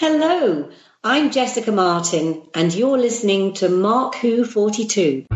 Hello, I'm Jessica Martin, and you're listening to Mark Who 42.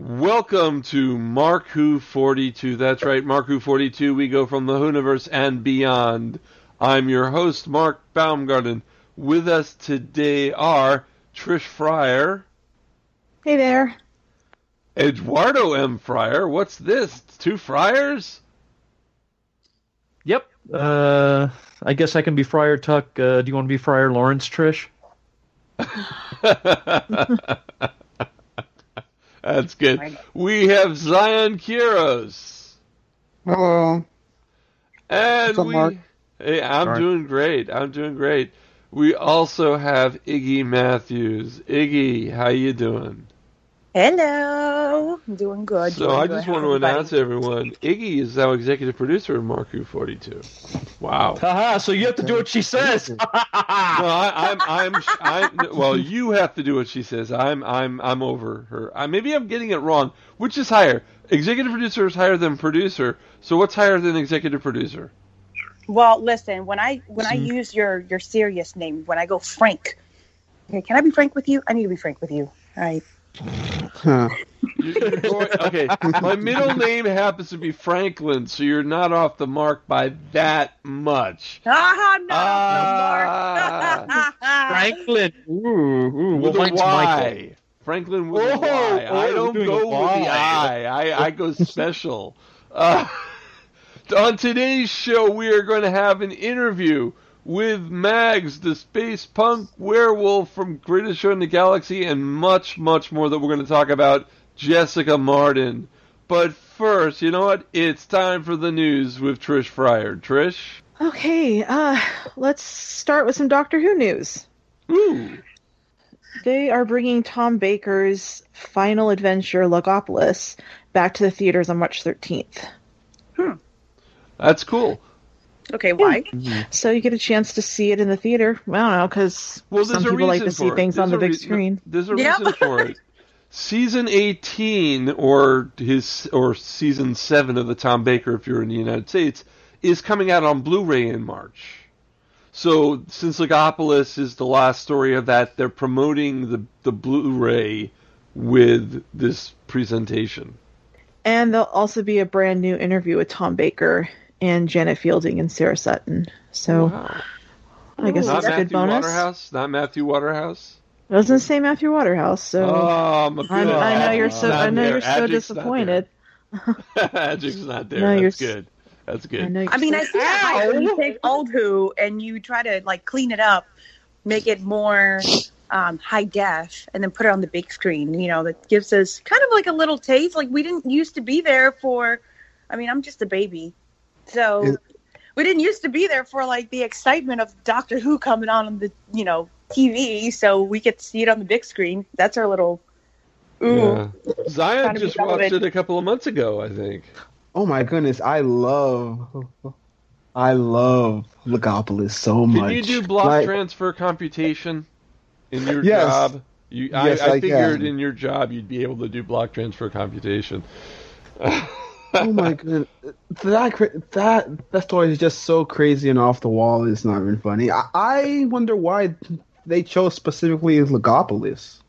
Welcome to Mark Who 42. That's right, Mark Who 42. We go from the Whoniverse and beyond. I'm your host, Mark Baumgarten. With us today are Trish Fryer. Hey there. Eduardo M. Fryer. What's this? Two Fryers? Yep. I guess I can be Friar Tuck. Do you want to be Friar Lawrence, Trish? That's good. We have Zion Kiros. Hello. And What's up, Mark? Hey, I'm doing great. We also have Iggy Matthews. Iggy, how you doing? Hello. I'm doing good. So I just want to announce to everyone, Iggy is now executive producer of Mark Who 42. Wow. Haha, so you have to do what she says. No, well, you have to do what she says. I'm over her. Maybe I'm getting it wrong. Which is higher? Executive producer is higher than producer. So what's higher than executive producer? Well, listen, when I use your serious name, when I go Frank, okay, can I be frank with you? I need to be frank with you. All right. Huh. Okay, my middle name happens to be Franklin, so you're not off the mark by that much. I'm not off the mark. Franklin. Ooh, with well, a Y. Franklin with a Y. I don't go with the I go special. On today's show, we are going to have an interview with Mags, the space punk werewolf from Greatest Show in the Galaxy, and much, much more that we're going to talk about Jessica Martin. But first, you know what? It's time for the news with Trish Fryer. Trish? Okay, let's start with some Doctor Who news. Ooh. They are bringing Tom Baker's final adventure, Logopolis, back to the theaters on March 13th. That's cool. Okay, why? So you get a chance to see it in the theater. I don't know, because some people like to see things on the big screen. There's a reason for it. Season 18, or Season 7 of the Tom Baker, if you're in the United States, is coming out on Blu-ray in March. So since Logopolis is the last story of that, they're promoting the Blu-ray with this presentation. And there'll also be a brand new interview with Tom Baker and Janet Fielding and Sarah Sutton. So I guess that's a good bonus. Not Matthew Waterhouse? It doesn't say Matthew Waterhouse, so I know you're so disappointed. Magic's not there. That's good. That's good. I see that when you take old Who and you try to clean it up, make it more high def, and then put it on the big screen. You know, that gives us kind of like a little taste. Like we didn't used to be there for. I mean, I'm just a baby, so we didn't used to be there for the excitement of Doctor Who coming on the TV, so we get to see it on the big screen. That's our little. Ooh. Yeah. Zion just watched it a couple of months ago, I think. Oh my goodness, I love Logopolis so much. Can you do block transfer computation in your job? I figured in your job you'd be able to do block transfer computation. Oh my goodness, that story is just so crazy and off the wall. It's not even funny. I wonder why they chose specifically Logopolis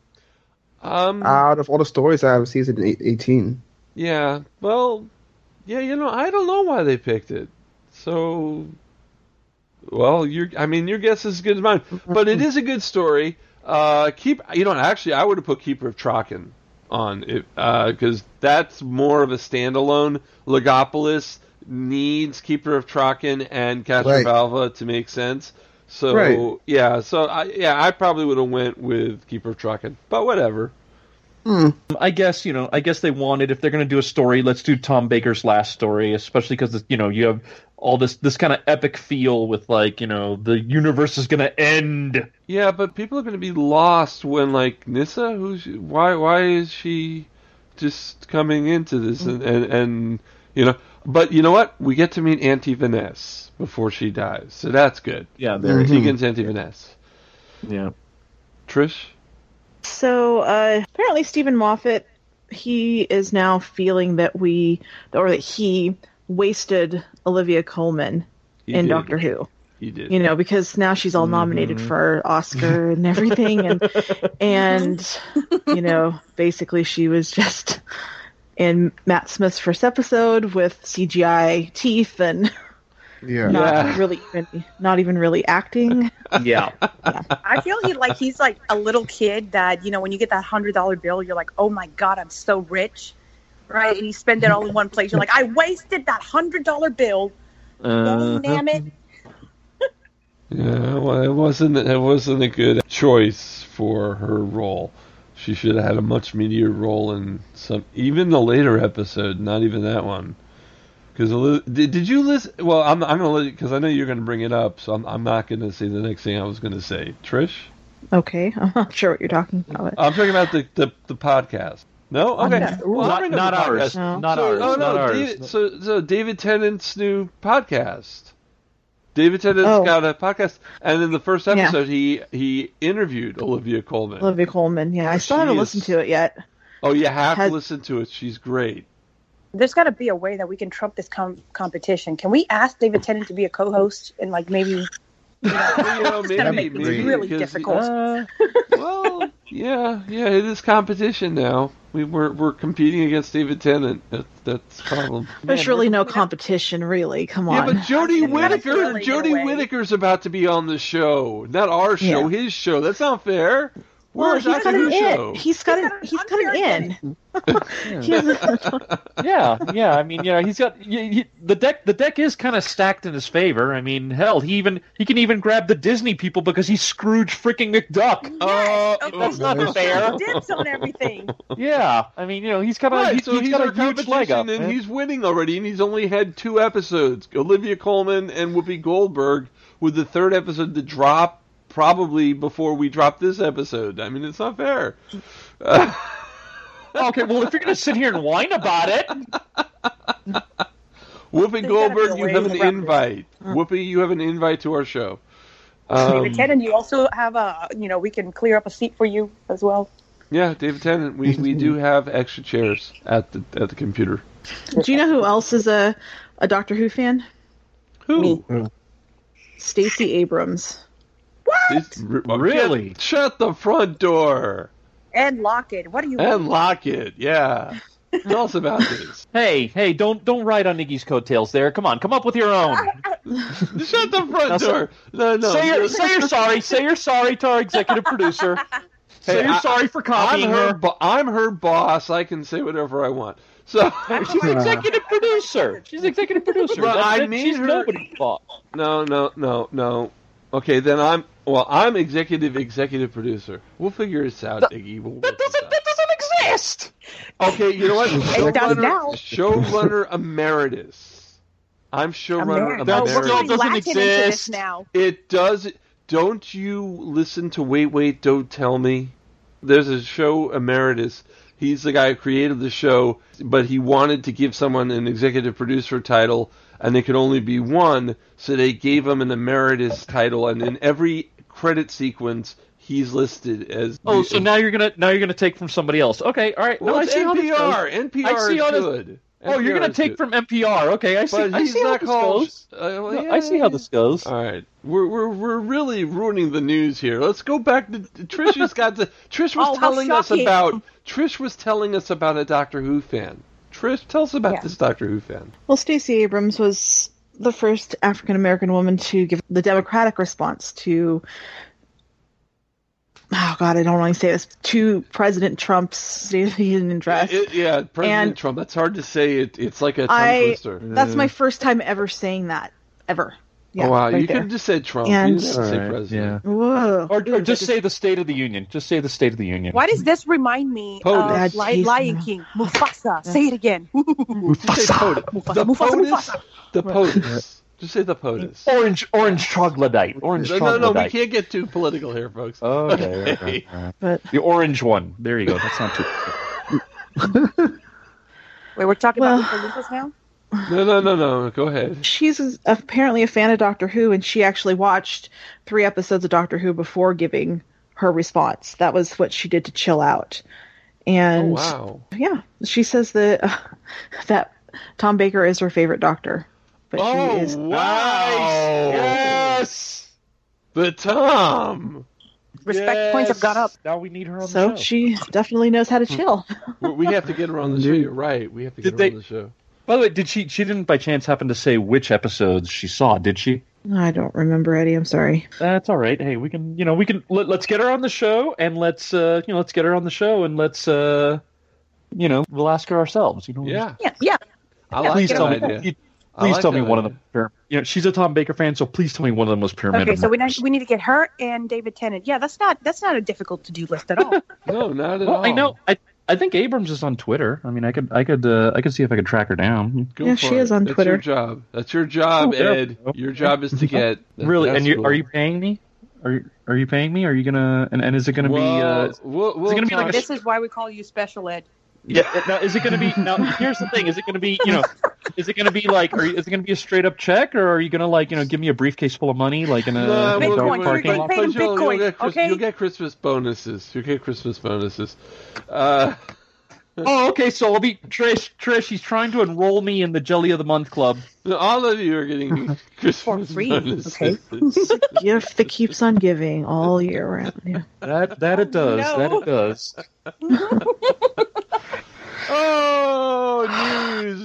out of all the stories out of season 18. Yeah, well, yeah, I don't know why they picked it. So, well, your guess is as good as mine. But it is a good story. Actually, I would have put Keeper of Traken on it because that's more of a standalone. Logopolis needs Keeper of Traken and Castrovalva to make sense. So I probably would have went with Keeper of Traken, but whatever. I guess they wanted, if they're going to do a story, let's do Tom Baker's last story, especially because you have all this kind of epic feel with like, you know, the universe is gonna end. Yeah, but people are gonna be lost when like Nyssa, why is she just coming into this and you know? But you know what? We get to meet Auntie Vanessa before she dies, so that's good. Yeah, there Tegan's Auntie Vanessa. Yeah. Trish? So apparently Stephen Moffat, he is now feeling that he wasted Olivia Colman in Doctor Who. He did. You know, because now she's all nominated for Oscar and everything, and you know, basically she was just in Matt Smith's first episode with CGI teeth and not even really acting. Yeah. I feel he's like a little kid that, you know, when you get that $100 bill, you're like, oh my God, I'm so rich. Right? And you spend it all in one place. You're like, I wasted that $100 bill. Damn it. Yeah, well, it wasn't a good choice for her role. She should have had a much meatier role in even the later episode, not even that one. Because did you listen? Well, I'm going to let you, because I know you're going to bring it up, so I'm not going to say the next thing I was going to say. Trish? Okay, I'm not sure what you're talking about. I'm talking about the podcast. No? Okay. Well, not ours. No. Not ours. Oh, no. Not ours. So David Tennant's new podcast. David Tennant's got a podcast, and in the first episode, he interviewed Olivia Colman. Yeah. I still haven't listened to it yet. Oh, you have to listen to it. She's great. There's got to be a way that we can trump this competition. Can we ask David Tennant to be a co-host and like maybe... maybe really difficult. Well, yeah, it is competition now. We're competing against David Tennant. That's the problem. There's really no competition, really. Come on. Yeah, but Jodie Whittaker's about to be on the show, not our show, his show. That's not fair. Well, he's got an in. He's got an in. Yeah. I mean, he's got the deck is kind of stacked in his favor. I mean, hell, he can even grab the Disney people because he's Scrooge freaking McDuck. That's not fair. Dibs on everything. Yeah, I mean, he's got a huge leg up, and he's winning already, and he's only had 2 episodes. Olivia Colman and Whoopi Goldberg, with the 3rd episode to drop probably before we drop this episode. I mean, it's not fair. Okay, well, if you're going to sit here and whine about it... Whoopi Goldberg, you have an invite. Whoopi, you have an invite to our show. David Tennant, you also have we can clear up a seat for you as well. Yeah, David Tennant, we do have extra chairs at the computer. Do you know who else is a Doctor Who fan? Who? Stacey Abrams. What? Really? Shut the front door. And lock it. What do you? And lock it. Yeah. Tell us about this. Hey! Don't ride on Iggy's coattails. There, come on, come up with your own. Shut the front door. No. Say you're sorry. Say you're sorry to our executive producer. Say you're sorry for copying her. I'm her boss. I can say whatever I want. So she's executive producer. She's executive producer. Well, she's nobody's boss. No. Okay, then I'm executive producer. We'll figure this out, Iggy. That doesn't exist. Okay, you know what? Showrunner emeritus. I'm showrunner emeritus. That still doesn't exist. Now. It does. Don't you listen to Wait, Don't Tell Me? There's a show emeritus. He's the guy who created the show, but he wanted to give someone an executive producer title, and they could only be one, so they gave him an emeritus title, and in every credit sequence, he's listed as... so now you're gonna take from somebody else. Okay, all right. Well, no, it's NPR. NPR is good. Oh, you're going to take from NPR. Okay, I see. I see how this goes. I see how this goes. All right, we're really ruining the news here. Let's go back to Trish. Trish was telling us about a Doctor Who fan. Trish, tell us about this Doctor Who fan. Well, Stacey Abrams was the first African American woman to give the Democratic response to. Oh God, I don't want to say this. To President Trump's State of the Union address. President Trump. That's hard to say. It's like a tongue twister. That's my first time ever saying that ever. Yeah, wow, you could have just said Trump. You didn't have to say President. Yeah. Whoa. Or just say the State of the Union. Just say the State of the Union. Why does this remind me of Lion King? Mufasa. Say it again. Mufasa. The POTUS. Just say the POTUS. Orange troglodyte. Orange troglodyte. No, we can't get too political here, folks. Okay. But the orange one. There you go. That's not too. Wait, we're talking about Olympus now? No. Go ahead. She's apparently a fan of Doctor Who, and she actually watched 3 episodes of Doctor Who before giving her response. That was what she did to chill out. And yeah, she says that Tom Baker is her favorite Doctor. But she is yes, the Tom. Respect points have gone up. Now we need her on the So show. she definitely knows how to chill. We have to get her on the show. You're right. We have to get her on the show. By the way, did she didn't by chance happen to say which episodes she saw, did she? I don't remember, Eddie. I'm sorry. That's all right. Hey, let's get her on the show, and let's get her on the show, and let's we'll ask her ourselves. Yeah. I like that idea. Please tell me one of them. She's a Tom Baker fan, so please tell me one of them was Pyramid. Okay, so we need to get her and David Tennant. Yeah, that's not a difficult to-do list at all. No, not at all. I know. I think Abrams is on Twitter. I mean, I could see if I could track her down. She is on Twitter. That's your job, Ed. Your job is to get really. And are you paying me? Are you paying me? Are you gonna? And is it gonna be? Is it gonna be like this is why we call you Special Ed. Yeah. Now, is it going to be? Now, here's the thing: is it going to be? Is it going to be like? Is it going to be a straight up check, or are you going to give me a briefcase full of money, like in a parking lot? You'll get Christmas bonuses. Oh, okay. So I'll be Trish. He's trying to enroll me in the Jelly of the Month Club. All of you are getting Christmas bonuses. Okay. It's a gift that keeps on giving all year round. Yeah. That it does. No. That it does. Oh,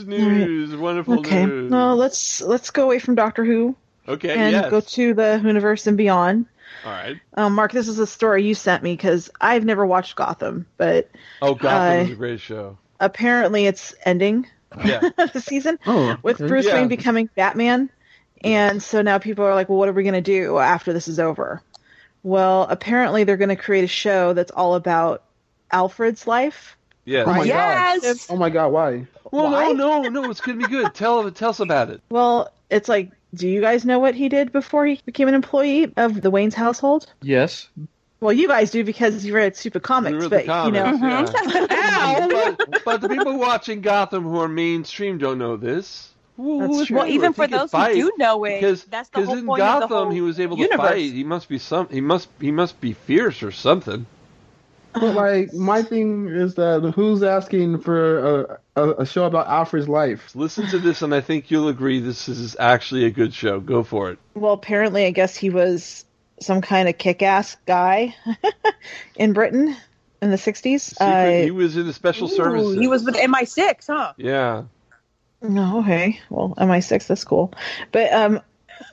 news! Wonderful news. Okay, no, let's go away from Doctor Who. Okay, and go to the universe and beyond. All right. Mark, this is a story you sent me because I've never watched Gotham, but Gotham is a great show. Apparently, it's ending the season with Bruce Wayne becoming Batman, and so now people are like, "Well, what are we going to do after this is over?" Well, apparently, they're going to create a show that's all about Alfred's life. Yes. Oh my Yes. God. Oh my God, why? Well, no, it's going to be good. Tell us about it. Well, it's like, do you guys know what he did before he became an employee of the Wayne's household? Yes. Well, you guys do because you read stupid comics, but yeah. but the people watching Gotham who are mainstream don't know this. That's true. Well, even for those who do know it, that's the whole in point Gotham of the whole he was able universe. to fight. He must be he must be fierce or something. But like, my thing is that who's asking for a show about Alfred's life? Listen to this, and I think you'll agree this is actually a good show. Go for it. Well, apparently, I guess he was some kind of kick-ass guy in Britain in the 60s. He was in the special services. He was with MI6, huh? Yeah. No, okay. Well, MI6, that's cool. But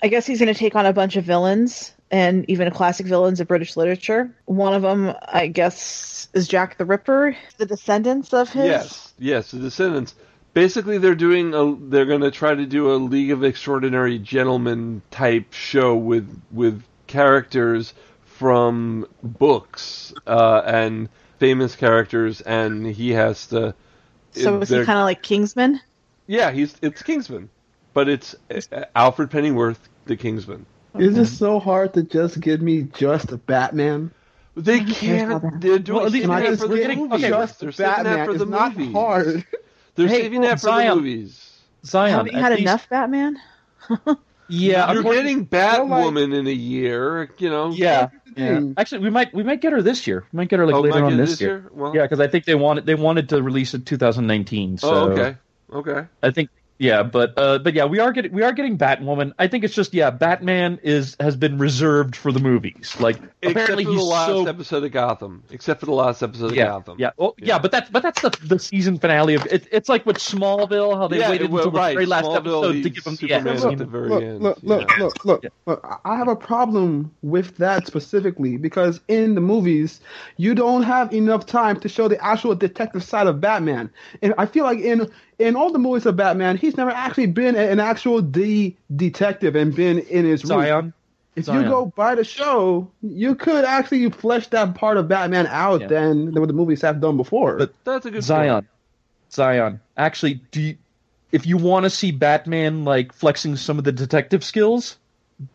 I guess he's going to take on a bunch of villains, and even classic villains of British literature. One of them, I guess, is Jack the Ripper, the descendants of his. Yes, the descendants. Basically, they're going to try to do a League of Extraordinary Gentlemen type show with characters from books and famous characters, and he has to. So is he kind of like Kingsman? Yeah, it's Kingsman, but it's Alfred Pennyworth, the Kingsman. Is it so hard to just give me just a Batman? They can't. They're doing that for the movies. Just Batman. It's not hard. They're saving that for the movies. Zion, haven't you had enough Batman? Yeah, you're getting Batwoman in a year. Yeah. Actually, we might get her this year. We might get her later on this year. Well, yeah, because I think they wanted to release it 2019. So okay. I think. Yeah, but yeah, we are getting Batwoman. I think it's just Batman has been reserved for the movies. Like apparently except for the last episode of Gotham. Except for the last episode of Gotham. Yeah. Well, yeah, but that's the season finale of it. It's like with Smallville, how they waited until the very last episode to give them the end. Look. I have a problem with that specifically because in the movies you don't have enough time to show the actual detective side of Batman, and I feel like in all the movies of Batman, he's never actually been an actual detective and been in his room. If you go by the show, you could actually flesh that part of Batman out than what the movies have done before. But that's a good Zion. Actually, if you want to see Batman like flexing some of the detective skills,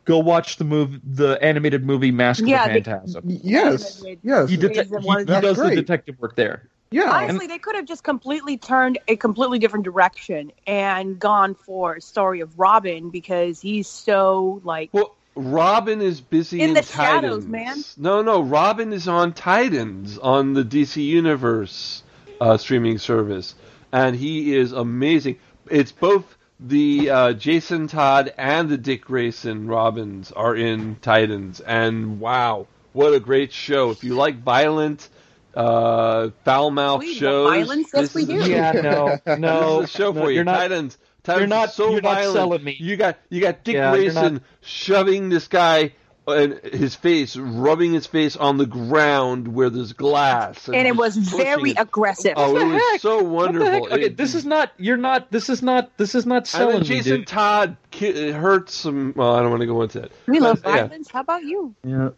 go watch the animated movie Mask of the Phantasm. Yes. He does the detective work there. Yeah. Honestly, they could have just completely turned a completely different direction and gone for a story of Robin, because he's so like. Well, Robin is busy in the Titans. shadows, man. No, Robin is on Titans on the DC Universe streaming service, and he is amazing. It's both the Jason Todd and the Dick Grayson Robins are in Titans, and wow, what a great show! If you like violent, foul-mouthed shows, violence? Yes, we do. Yeah, no, this is a show for you. Titans. You're not so violent. selling me. You got Dick Grayson shoving this guy and his face, rubbing his face on the ground where there's glass, and it was very aggressive. Oh, it was so wonderful. Okay, this is not selling me, Jason dude. Todd hurts some. Well, I don't want to go into that. We love violence. How about you? Yeah,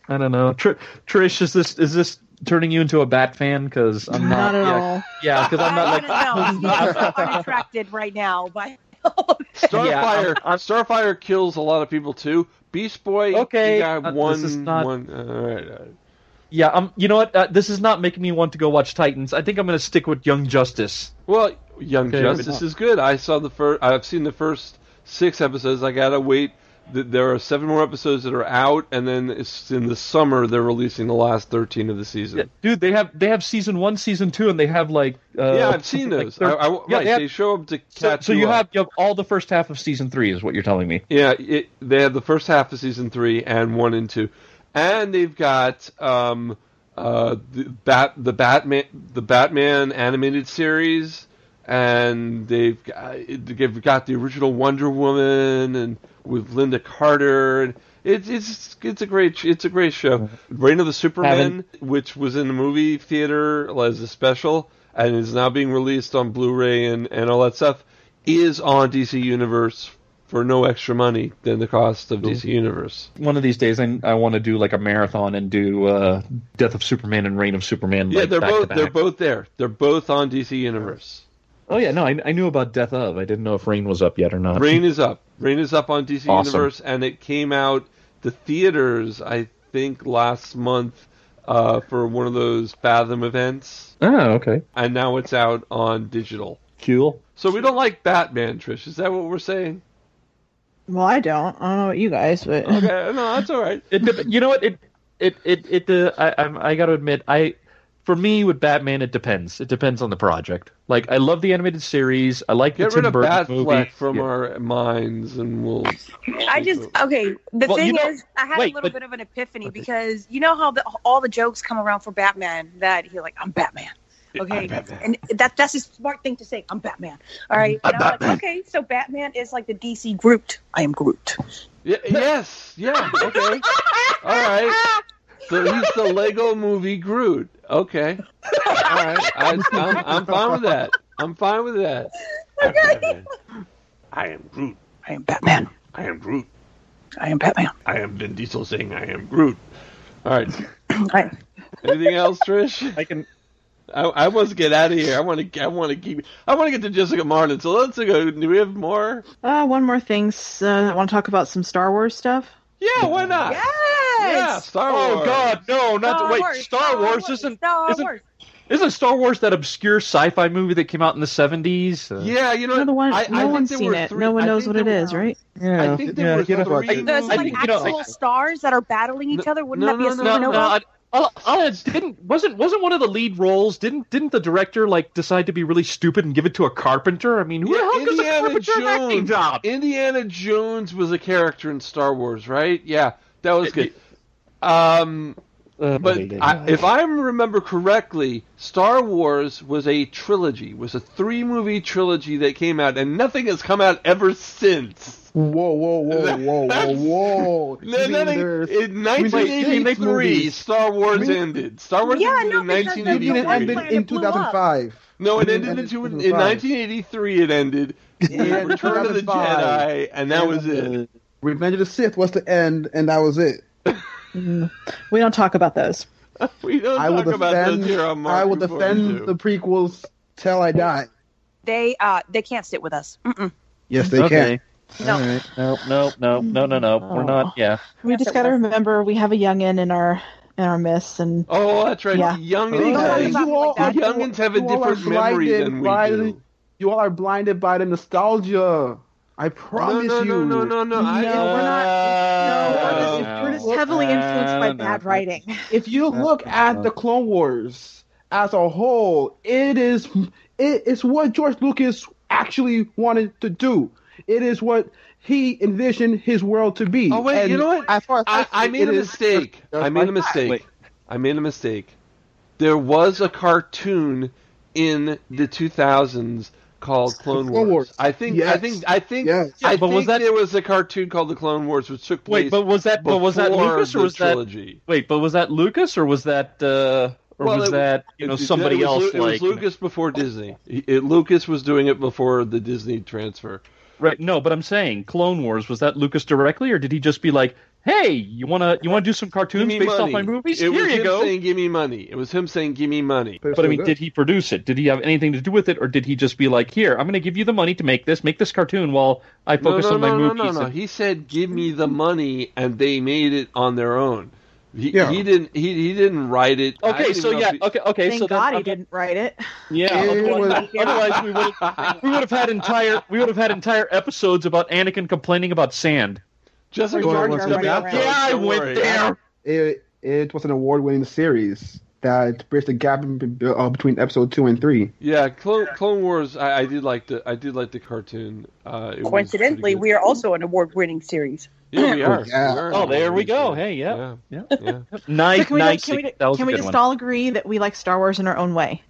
I don't know. Trish, is this turning you into a Bat fan? Because I'm not. Not at all. Yeah, because I'm not like. I'm unattracted right now, but. Starfire kills a lot of people too. Beast Boy, okay, you got one. This is not... All right. Yeah, you know what? This is not making me want to go watch Titans. I think I'm going to stick with Young Justice. Well, Young Justice is good. I've seen the first 6 episodes. I gotta wait. There are 7 more episodes that are out, and then it's in the summer they're releasing the last 13 of the season. Yeah, dude, they have season 1, season 2, and they have like. Yeah, I've seen those. They show up to catch. So you have all the first half of season 3, is what you're telling me. Yeah, they have the first half of season 3 and 1 and 2, and they've got the Batman animated series, and they've got the original Wonder Woman and with Linda Carter, and it's a great show. Reign of the Superman, which was in the movie theater as a special and is now being released on Blu-ray and all that stuff, is on DC Universe for no extra money than the cost of DC Universe. One of these days, I want to do like a marathon and do Death of Superman and Reign of Superman. Yeah, they're both there. They're both on DC Universe. Oh yeah, no, I knew about Death of. I didn't know if Reign was up yet or not. Reign is up. Reign is up on DC Awesome. Universe, and it came out the theaters, I think, last month for one of those Fathom events. Oh, okay. And now it's out on digital. Cool. So we don't like Batman, Trish. Is that what we're saying? Well, I don't know about you guys, but Okay, no, that's all right. You know what? I got to admit, for me with Batman, it depends. It depends on the project. Like, I love the animated series. I like the Tim Burton movie. Batfleck from our minds, and we'll. The thing is, I had a little bit of an epiphany because you know how all the jokes come around for Batman that he's like, I'm Batman. Okay, I'm Batman. and that's a smart thing to say. I'm Batman. All right. I'm Batman. Like, okay, so Batman is like the DC Groot. I am Groot. Yeah, yes. Yeah. Okay. All right. So he's the Lego Movie Groot. Okay. All right. I'm fine with that. I'm fine with that. Okay. I am Groot. I am Batman. I am Groot. I am Batman. I am Vin Diesel saying I am Groot. All right. Right. Anything else, Trish? I want to get out of here. I want to get to Jessica Martin. So let's go. Do we have more? One more thing. I want to talk about some Star Wars stuff. Yeah, why not? Yes. Yeah, Star Wars. Oh God, no! Star Wars isn't Star Wars that obscure sci-fi movie that came out in the 70s? Yeah, no one's seen it. No one knows what it is, right? Yeah, I think there were 3 There's like actual stars that are battling each other. Wouldn't that be a supernova? Wasn't one of the lead roles? Didn't the director decide to be really stupid and give it to a carpenter? I mean, who the hell gives a carpenter an acting job? Indiana Jones was a character in Star Wars, right? Yeah, that was good. If I remember correctly, Star Wars was a trilogy, was a 3-movie trilogy that came out, and nothing has come out ever since. Whoa. In 1983, Star Wars ended. Star Wars ended in 1983. It ended in 2005. No, it ended in 1983. It ended. Return of the Jedi, and that was it. Revenge of the Sith was the end, and that was it. We don't talk about those. We don't talk about those here on Mark. I will defend the prequels till I die. They can't sit with us. Mm-mm. Yes, they can. No. All right. No. We're not. Yeah. We just got to remember we have a youngin in our midst, and that's right. Yeah. Youngins have a different memory than we do. You all are blinded by the nostalgia. I promise you. No. we're not. We're just heavily influenced by bad writing. If you look at the Clone Wars as a whole, it is what George Lucas actually wanted to do. It is what he envisioned his world to be. Oh wait, and you know what? I made a mistake. I made a mistake. There was a cartoon in the 2000s called Clone Wars. I think there was a cartoon called the Clone Wars, which took place. Wait, but was that Lucas or was trilogy. Wait, but was that Lucas or was that somebody else? It was Lucas before Disney. Lucas was doing it before the Disney transfer. Right. No, but I'm saying Clone Wars, was that Lucas directly, or did he just be like, "Hey, you wanna do some cartoons based off my movies? Here you go." Saying, "Give me money." It was him saying, "Give me money." But I mean, did he produce it? Did he have anything to do with it, or did he just be like, "Here, I'm going to give you the money to make this cartoon while I focus on my movies"? No. He said, "Give me the money," and they made it on their own. He didn't write it. Okay, so okay. Thank so God he didn't write it. Yeah. Otherwise, we would have had entire episodes about Anakin complaining about sand. Jessica Jordan's gonna be out there. Yeah, I went there. It was an award-winning series that bridged the gap between episode 2 and 3. Yeah, Clone Wars. I did like the cartoon. Coincidentally, we are also an award-winning series. Yeah, we are. Oh, there we go. Hey, yeah. Nice. Can we just all agree that we like Star Wars in our own way?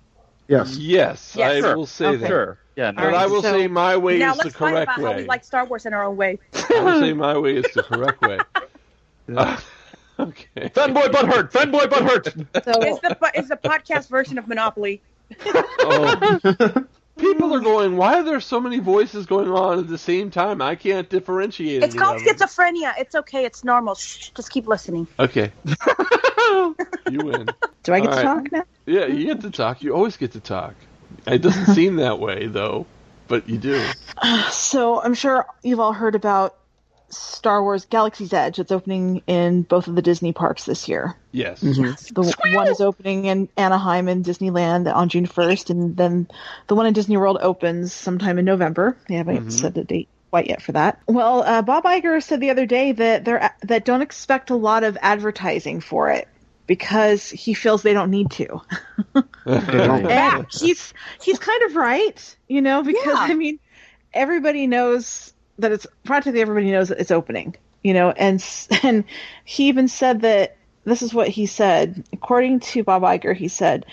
Yes. I will say that. Sure. Yeah, but I will say my way now is the let's fight correct about way. how we like Star Wars in our own way. I will say my way is the correct way. Okay. Fanboy butthurt. So it's the podcast version of Monopoly. People are going, why are there so many voices going on at the same time? I can't differentiate. It's called schizophrenia. It's okay. It's normal. Shh, just keep listening. Okay. You win. Do I get to talk now? Yeah, you get to talk. You always get to talk. It doesn't seem that way, though, but you do. So I'm sure you've all heard about Star Wars Galaxy's Edge. It's opening in both of the Disney parks this year. Yes. Mm-hmm. The one is opening in Anaheim and Disneyland on June 1st, and then the one in Disney World opens sometime in November. They haven't set a date quite yet for that. Well, Bob Iger said the other day that don't expect a lot of advertising for it because he feels they don't need to. And he's kind of right, because I mean, everybody knows that practically everybody knows that it's opening, and he even said that this is what he said. According to Bob Iger, he said,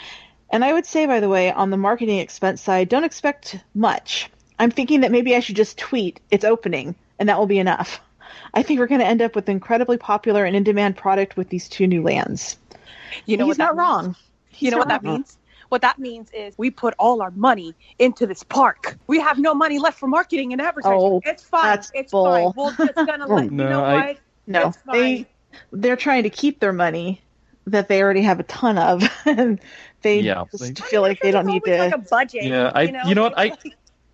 and I would say, by the way, on the marketing expense side, don't expect much. I'm thinking that maybe I should just tweet it's opening, and that will be enough. I think we're going to end up with an incredibly popular and in-demand product with these 2 new lands. He's not wrong. You know what that means? What that means is we put all our money into this park. We have no money left for marketing and advertising. Oh, it's fine. It's fine. We're just gonna let you know what. No, they're trying to keep their money that they already have a ton of, and they feel like they don't need to. Like a budget. Yeah, you know what?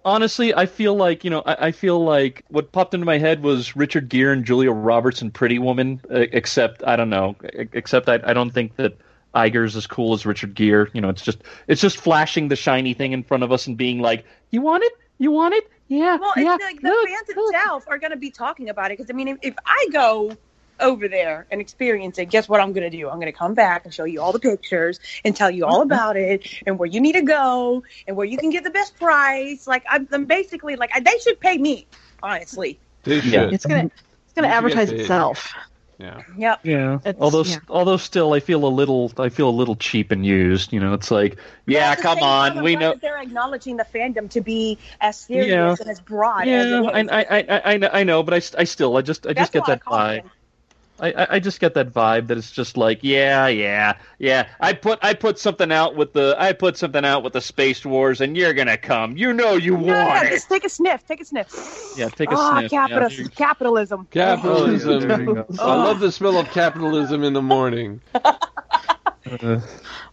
Honestly, I feel like I feel like what popped into my head was Richard Gere and Julia Roberts in Pretty Woman. Except I don't know. Except I don't think that Iger's as cool as Richard Gere. It's just flashing the shiny thing in front of us and being like, "You want it? You want it? Yeah." Well, yeah, it's like the fans themselves are going to be talking about it because I mean, if I go over there and experience it, guess what I'm going to do? I'm going to come back and show you all the pictures and tell you all about it and where you need to go and where you can get the best price. Like I'm basically like they should pay me, honestly. They should. Yeah, it's gonna advertise itself. Yeah. Yep. Yeah. Although still, I feel a little cheap and used. It's like, come on, we know they're acknowledging the fandom to be as serious and as broad. Yeah, as it is. I know, but I just get that vibe. I just get that vibe that it's just like, yeah. I put something out with the Space Wars, and you're gonna come. You want it. Just take a sniff. Yeah, take a sniff. Capitalism. Capitalism. I love the smell of capitalism in the morning.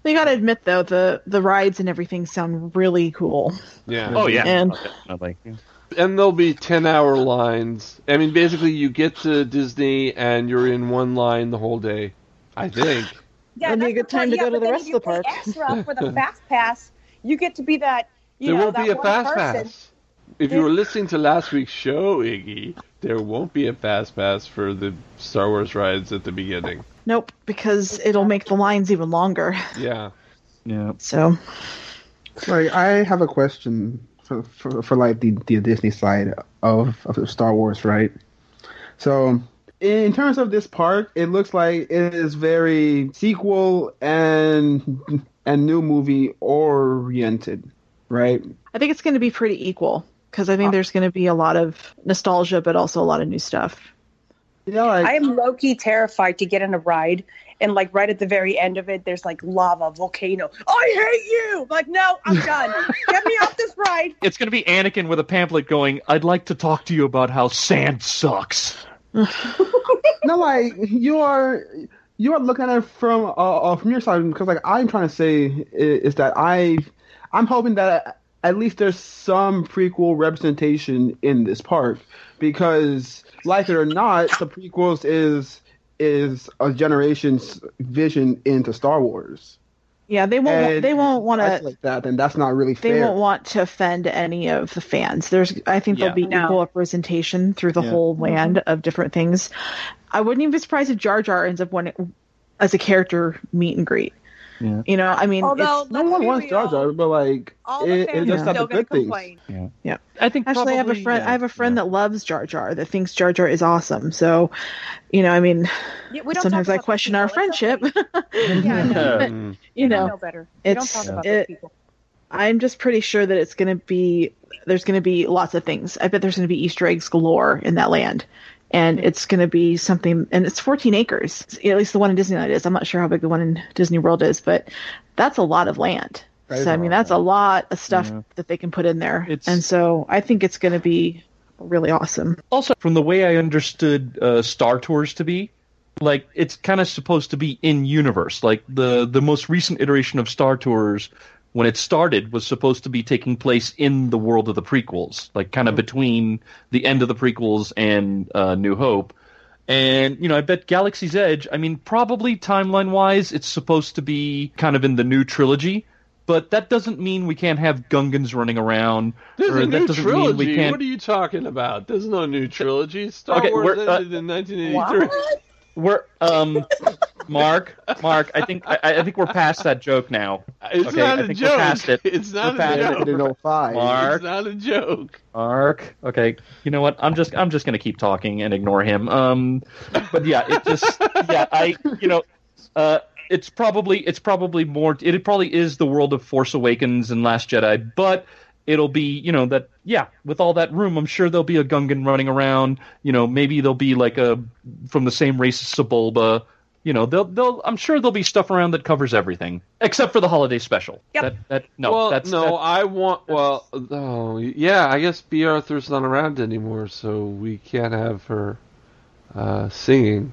You got to admit, though, the rides and everything sound really cool. Yeah. Oh, yeah. And Definitely. And there'll be 10-hour lines. I mean, basically, you get to Disney and you're in one line the whole day, I think. Yeah, That'd be a that's good time to part. go to the But rest then of the if you park. pay extra for the fast pass, you get to be that. There won't that be a one fast person. pass. If you were listening to last week's show, Iggy, there won't be a fast pass for the Star Wars rides at the beginning. nope, because it'll make the lines even longer. Yeah. Yeah. So, Like, I have a question for like the Disney side of Star Wars, right? So, in terms of this park, it looks like it is very sequel and new movie oriented, right? I think it's going to be pretty equal because I think there's going to be a lot of nostalgia, but also a lot of new stuff. Yeah, like, I am low-key terrified to get on a ride, and like right at the very end of it, there's like lava, volcano. I hate you! Like, no, I'm done. Get me off this ride. It's going to be Anakin with a pamphlet going, I'd like to talk to you about how sand sucks. no, like you are looking at it from your side, because like I'm trying to say is that I'm hoping that at least there's some prequel representation in this park, because like it or not, the prequels is a generation's vision into Star Wars. Yeah, they won't want to like that, and that's not really fair. They won't want to offend any of the fans. I think there'll be equal representation through the whole land of different things. I wouldn't even be surprised if Jar Jar ends up winning as a character meet and greet. Yeah. You know, I mean, Although, no one wants Jar Jar, but like it does have the good things. Yeah. I think actually, probably, I have a friend that loves Jar Jar, that thinks Jar Jar is awesome. So, you know, I mean, sometimes I question our friendship. But, you know, better. It's don't talk about those people. I'm just pretty sure that there's going to be lots of things. I bet there's going to be Easter eggs galore in that land. And it's going to be something, and it's 14 acres. At least the one in Disneyland is. I'm not sure how big the one in Disney World is, but that's a lot of land. So, I mean, that's a lot of stuff that they can put in there. And so I think it's going to be really awesome. Also, from the way I understood Star Tours to be, like, it's kind of supposed to be in-universe. Like, the most recent iteration of Star Tours, when it started, was supposed to be taking place in the world of the prequels, like kind of between the end of the prequels and New Hope. And, you know, I bet Galaxy's Edge, I mean, probably timeline-wise, it's supposed to be kind of in the new trilogy, but that doesn't mean we can't have Gungans running around. There's a new trilogy. Mean we can't... What are you talking about? There's no new trilogy. Star Wars ended in 1983. We're Mark, I think we're past that joke now. It's not a joke. We're past it. It's not a joke. Mark, it's not a joke. Mark. Okay, you know what? I'm just gonna keep talking and ignore him. But yeah, it's probably more. It probably is the world of Force Awakens and Last Jedi, but it'll be, with all that room, I'm sure there'll be a Gungan running around. You know, maybe there'll be like from the same race as Sebulba. You know, I'm sure there'll be stuff around that covers everything, except for the holiday special. Yep. I guess B. Arthur's not around anymore, so we can't have her singing.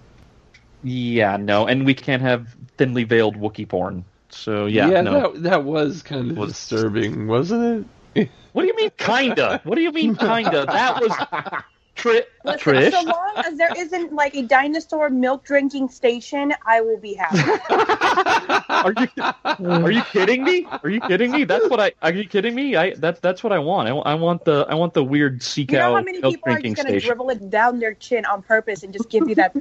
Yeah, no, and we can't have thinly veiled Wookiee porn. So that was kind of disturbing, wasn't it? What do you mean, kinda? What do you mean, kinda? That was Trish. So long as there isn't like a dinosaur milk drinking station, I will be happy. Are you kidding me? Are you kidding me? Are you kidding me? That's what I want. I want the weird sea cow. You know how many milk people are drinking just going to station. dribble it down their chin on purpose and just give you that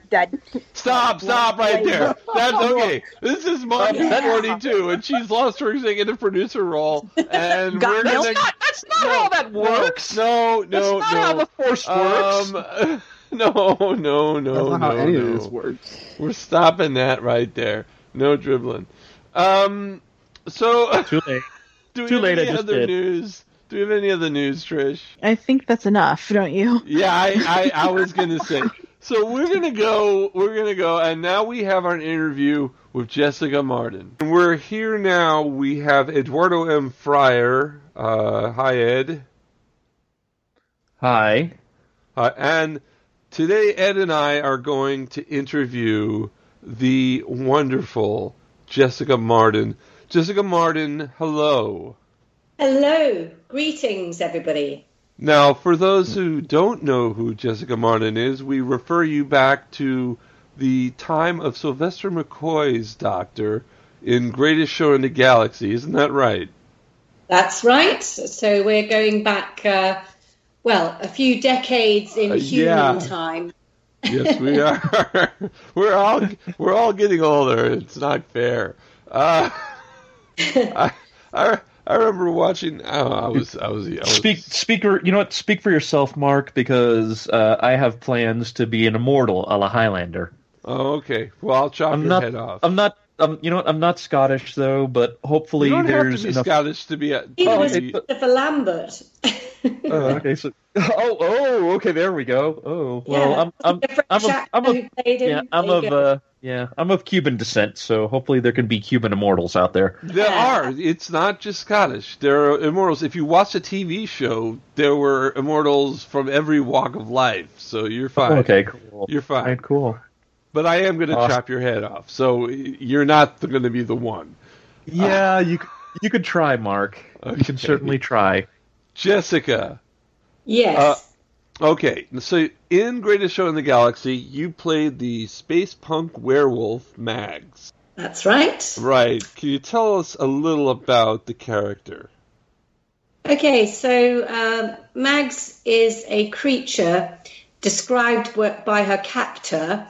Stop right there. That's okay. This is MW42, and she's lost her executive producer role, and we're gonna. That's not how that works. No. That's not how the Force works. No. That's not how any of this works. We're stopping that right there. No dribbling. So too late. Too late. Any other news? Do we have any other news, Trish? I think that's enough, don't you? Yeah, I was gonna say. So we're gonna go, and now we have our interview with Jessica Martin. And we're here now. We have Eduardo M. Fryer. Hi, Ed. Hi. And today, Ed and I are going to interview the wonderful Jessica Martin. Jessica Martin, hello. Hello. Greetings, everybody. Now, for those who don't know who Jessica Martin is, we refer you back to the time of Sylvester McCoy's Doctor in Greatest Show in the Galaxy. Isn't that right? That's right. So we're going back, a few decades in human time. Yes, we are. We're all getting older. It's not fair. I remember watching. I was. Speaker. You know what? Speak for yourself, Mark, because I have plans to be an immortal a la Highlander. Oh, okay. Well, I'll chop your head off. I'm not. You know what? I'm not Scottish though, but hopefully you don't there's have to be enough. Scottish to be. For Lambert. Okay. So. Okay. There we go. Oh, well, yeah. I'm of Cuban descent, so hopefully there can be Cuban immortals out there. There are. It's not just Scottish. There are immortals. If you watch a TV show, there were immortals from every walk of life. So you're fine. Okay, cool. You're fine. All right, cool. But I am going to chop your head off, so you're not going to be the one. Yeah, you could try, Mark. Okay. You can certainly try. Jessica. Yes. Okay, so in Greatest Show in the Galaxy, you played the space punk werewolf Mags. That's right. Right. Can you tell us a little about the character? Okay, so Mags is a creature described by her captor,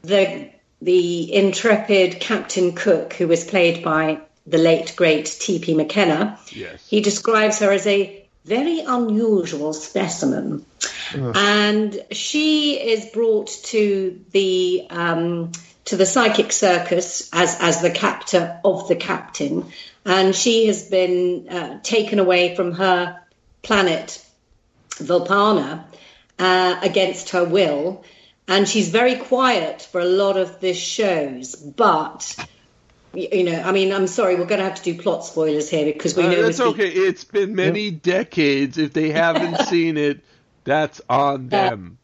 the intrepid Captain Cook, who was played by the late, great T.P. McKenna. Yes. He describes her as a very unusual specimen. And she is brought to the psychic circus as the captor of the captain, and she has been taken away from her planet Vulpana against her will, and she's very quiet for a lot of the shows, but I'm sorry, we're going to have to do plot spoilers here because we know that's okay. It's been many decades. If they haven't seen it, that's on them.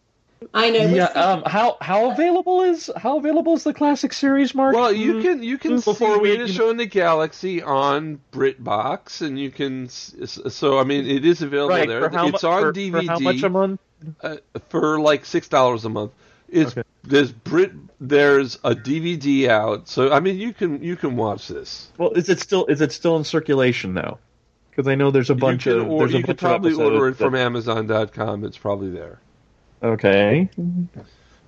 I know. Yeah. How available is the classic series, Mark? Well, you can see Greatest Show in the Galaxy on BritBox, and you can. So I mean, it is available there. It's on DVD. For how much a month? For like $6 a month. There's a DVD out, so I mean you can watch this. Well, is it still in circulation now? Because I know there's a bunch of. You could probably order it from Amazon.com. It's probably there. Okay.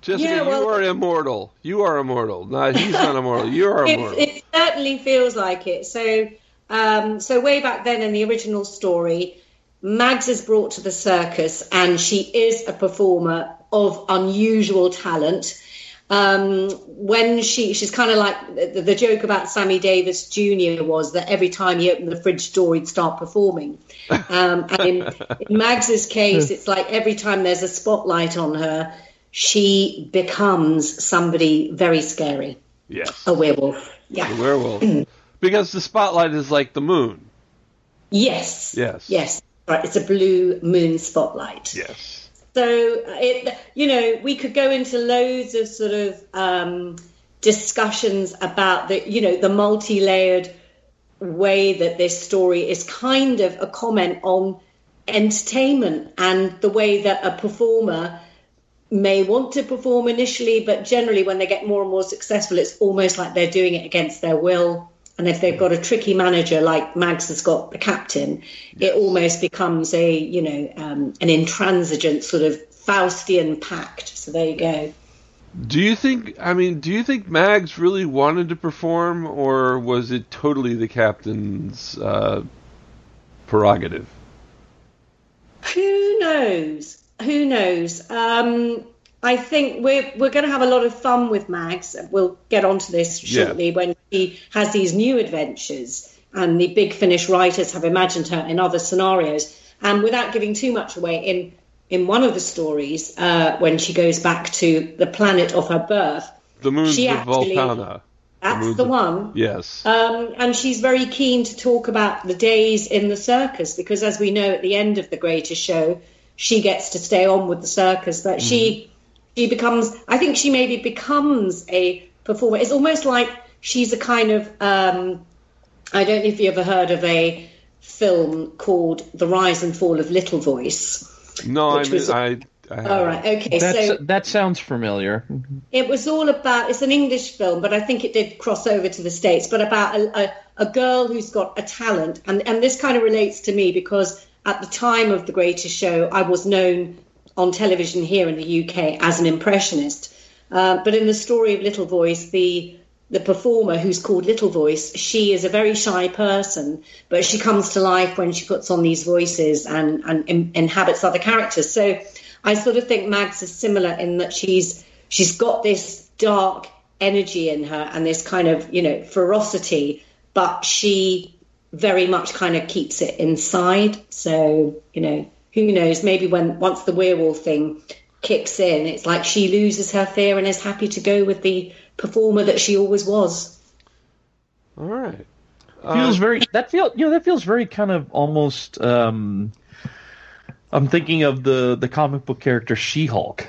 Jessica, you are immortal. You are immortal. No, he's not immortal. You are immortal. It certainly feels like it. So way back then in the original story, Mags is brought to the circus, and she is a performer of unusual talent. When she's kind of like the joke about Sammy Davis Jr. was that every time he opened the fridge door, he'd start performing. And in Mags's case, it's like every time there's a spotlight on her, she becomes somebody very scary. Yes. A werewolf. Yeah. A werewolf. Because the spotlight is like the moon. Yes. Yes. Yes. Right. It's a blue moon spotlight. Yes. So, we could go into loads of sort of discussions about the multi-layered way that this story is kind of a comment on entertainment and the way that a performer may want to perform initially, but generally when they get more and more successful, it's almost like they're doing it against their will. And if they've got a tricky manager like Mags has got the captain, it almost becomes an intransigent sort of Faustian pact. So there you go. Do you think Mags really wanted to perform, or was it totally the captain's prerogative? Who knows? I think we're going to have a lot of fun with Mags. We'll get onto this shortly when he has these new adventures, and the Big Finish writers have imagined her in other scenarios. And without giving too much away, in one of the stories, when she goes back to the planet of her birth, the moons of Vulpana. That's the one. Yes. And she's very keen to talk about the days in the circus, because as we know, at the end of the Greatest Show, she gets to stay on with the circus, but she becomes a performer. It's almost like she's a kind of, I don't know if you ever heard of a film called The Rise and Fall of Little Voice. No, I all right, okay. That sounds familiar. It was all about, it's an English film, but I think it did cross over to the States, but about a girl who's got a talent. And this kind of relates to me because at the time of The Greatest Show, I was known on television here in the UK as an impressionist. But in the story of Little Voice, the performer who's called Little Voice, she is a very shy person, but she comes to life when she puts on these voices and inhabits other characters. So I sort of think Mags is similar in that she's got this dark energy in her and this kind of, ferocity, but she very much kind of keeps it inside. So, who knows, maybe once the werewolf thing kicks in, it's like she loses her fear and is happy to go with the performer that she always was. All right. That feels very kind of almost. I'm thinking of the comic book character She-Hulk,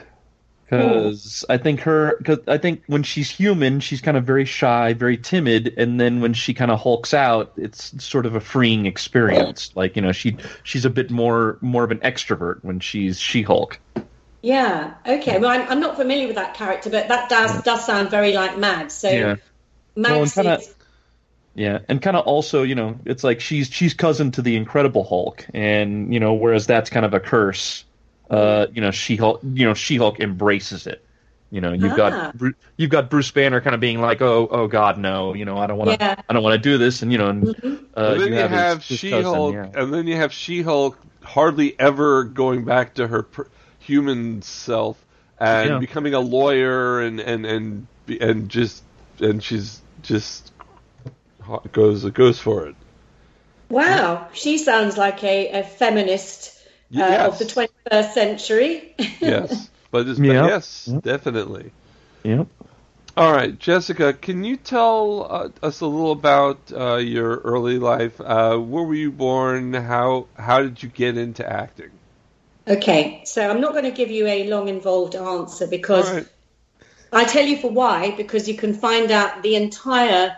because I think when she's human, she's kind of very shy, very timid, and then when she kind of hulks out, it's sort of a freeing experience. Like she's a bit more of an extrovert when she's She-Hulk. Yeah. Okay. Well, I'm not familiar with that character, but that does sound very like Mags. So yeah. Mags is. Yeah, and kind of also, it's like she's cousin to the Incredible Hulk, and whereas that's kind of a curse, She-Hulk embraces it. You've got Bruce Banner kind of being like, oh God, no, I don't want to do this, and and then you have She-Hulk, and then you have She-Hulk hardly ever going back to her human self and becoming a lawyer, and she's just goes for it. Wow, she sounds like a feminist of the 21st century. Yes, but yes, definitely. Yep. All right, Jessica, can you tell us a little about your early life? Where were you born? How did you get into acting? Okay, so I'm not going to give you a long, involved answer because I tell you for why, because you can find out the entire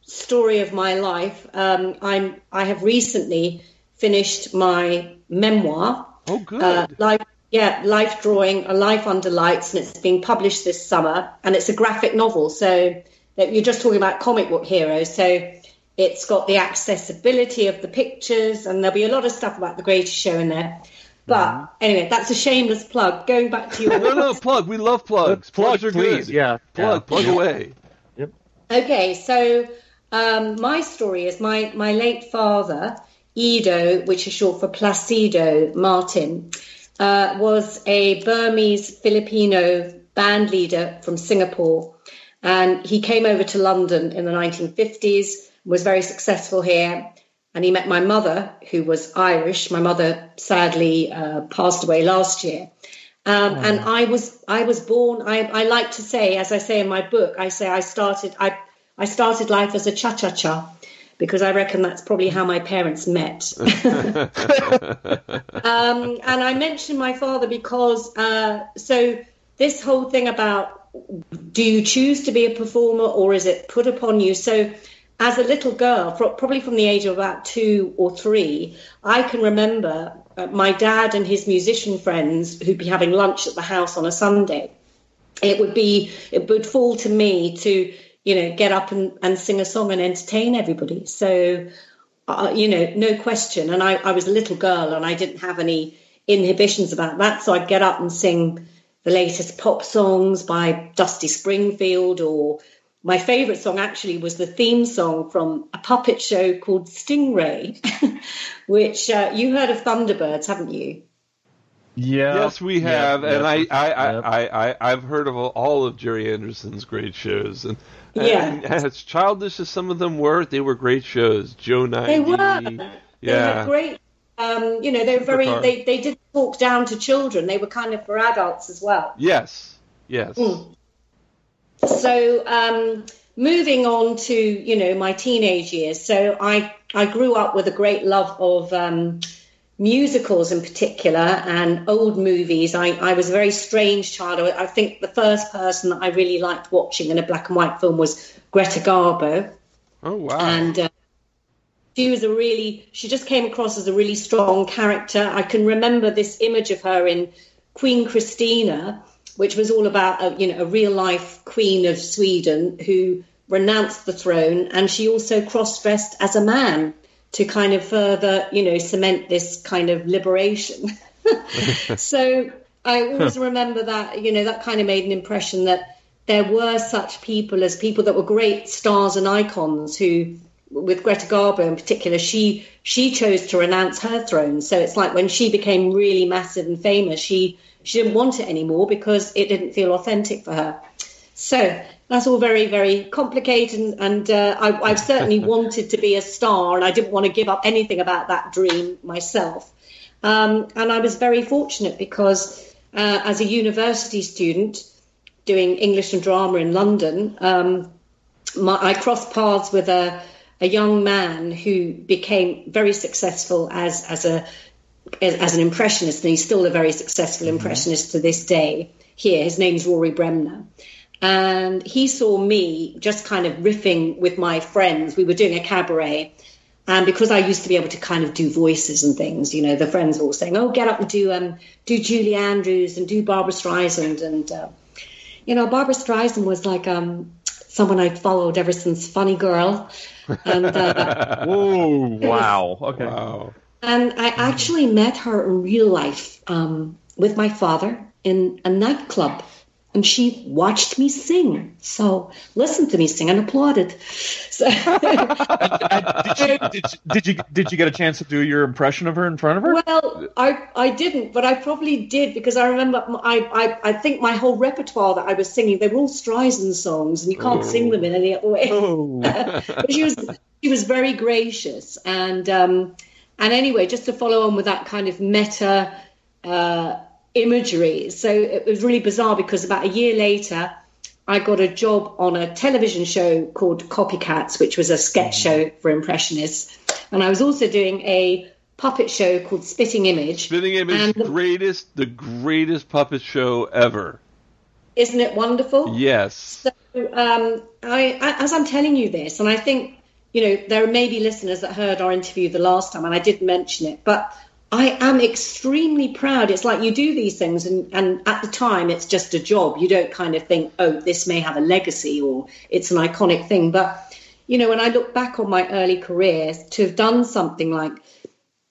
story of my life. I have recently finished my memoir. Oh, good. Life Drawing, A Life Under Lights, and it's being published this summer, and it's a graphic novel. So that you're just talking about comic book heroes. So it's got the accessibility of the pictures, and there'll be a lot of stuff about The Greatest Show in there. But anyway, that's a shameless plug. Going back to your no plug. We love plugs. Plugs are please. good. Yeah, plug away. Yep. Okay, so my story is my late father, Ido, which is short for Placido Martin, was a Burmese Filipino band leader from Singapore, and he came over to London in the 1950s. Was very successful here. And he met my mother, who was Irish. My mother sadly passed away last year. And I was born, I like to say, as I say in my book, I started life as a cha-cha-cha, because I reckon that's probably how my parents met. And I mentioned my father because, so this whole thing about, do you choose to be a performer or is it put upon you? So as a little girl, probably from the age of about 2 or 3, I can remember my dad and his musician friends who'd be having lunch at the house on a Sunday. It would fall to me to, get up and sing a song and entertain everybody. So, no question. And I was a little girl and I didn't have any inhibitions about that. So I'd get up and sing the latest pop songs by Dusty Springfield, or my favourite song actually was the theme song from a puppet show called Stingray, which you heard of Thunderbirds, haven't you? Yeah. Yes, we have, and I've heard of all of Jerry Anderson's great shows, and as childish as some of them were, they were great shows. Joe 90. They were. They had great. They were very. They did talk down to children. They were kind of for adults as well. Yes. So moving on to my teenage years. So I grew up with a great love of musicals in particular and old movies. I was a very strange child. I think the first person that I really liked watching in a black and white film was Greta Garbo. Oh, wow. And she just came across as a really strong character. I can remember this image of her in Queen Christina, which was all about a real life queen of Sweden who renounced the throne, and she also cross-dressed as a man to kind of further, cement this kind of liberation. So I always remember that, that kind of made an impression that there were such people as people that were great stars and icons who, with Greta Garbo in particular, she chose to renounce her throne. So it's like when she became really massive and famous, she didn't want it anymore because it didn't feel authentic for her. So that's all very, very complicated. And I've certainly wanted to be a star, and I didn't want to give up anything about that dream myself. And I was very fortunate because as a university student doing English and drama in London, I crossed paths with a young man who became very successful as an impressionist, and he's still a very successful impressionist to this day here. His name's Rory Bremner. And he saw me just kind of riffing with my friends. We were doing a cabaret. And because I used to be able to kind of do voices and things, the friends were all saying, oh, get up and do Julie Andrews and do Barbra Streisand. And, Barbra Streisand was like someone I'd followed ever since Funny Girl. And oh, wow. Okay. Wow. And I actually met her in real life with my father in a nightclub. And she watched me sing. So listened to me sing and applauded. So did you get a chance to do your impression of her in front of her? Well, I didn't, but I probably did, because I remember I think my whole repertoire that I was singing, they were all Streisand songs, and you can't sing them in any other way. But she was very gracious, and anyway, just to follow on with that kind of meta imagery. So it was really bizarre, because about a year later, I got a job on a television show called Copycats, which was a sketch show for impressionists. And I was also doing a puppet show called Spitting Image. Spitting Image, the greatest puppet show ever. Isn't it wonderful? Yes. So as I'm telling you this, and I think, there are maybe listeners that heard our interview the last time, and I did mention it, but I am extremely proud. It's like you do these things, and at the time it's just a job. You don't kind of think, oh, this may have a legacy or it's an iconic thing. But, when I look back on my early career, to have done something like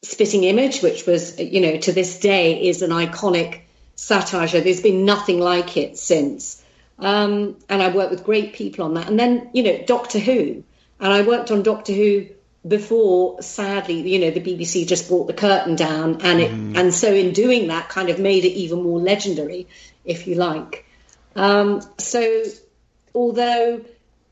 Spitting Image, which was, to this day is an iconic satire show. There's been nothing like it since. And I worked with great people on that. And then, Doctor Who. And I worked on Doctor Who before, sadly, the BBC just brought the curtain down, and so in doing that kind of made it even more legendary, if you like. So although,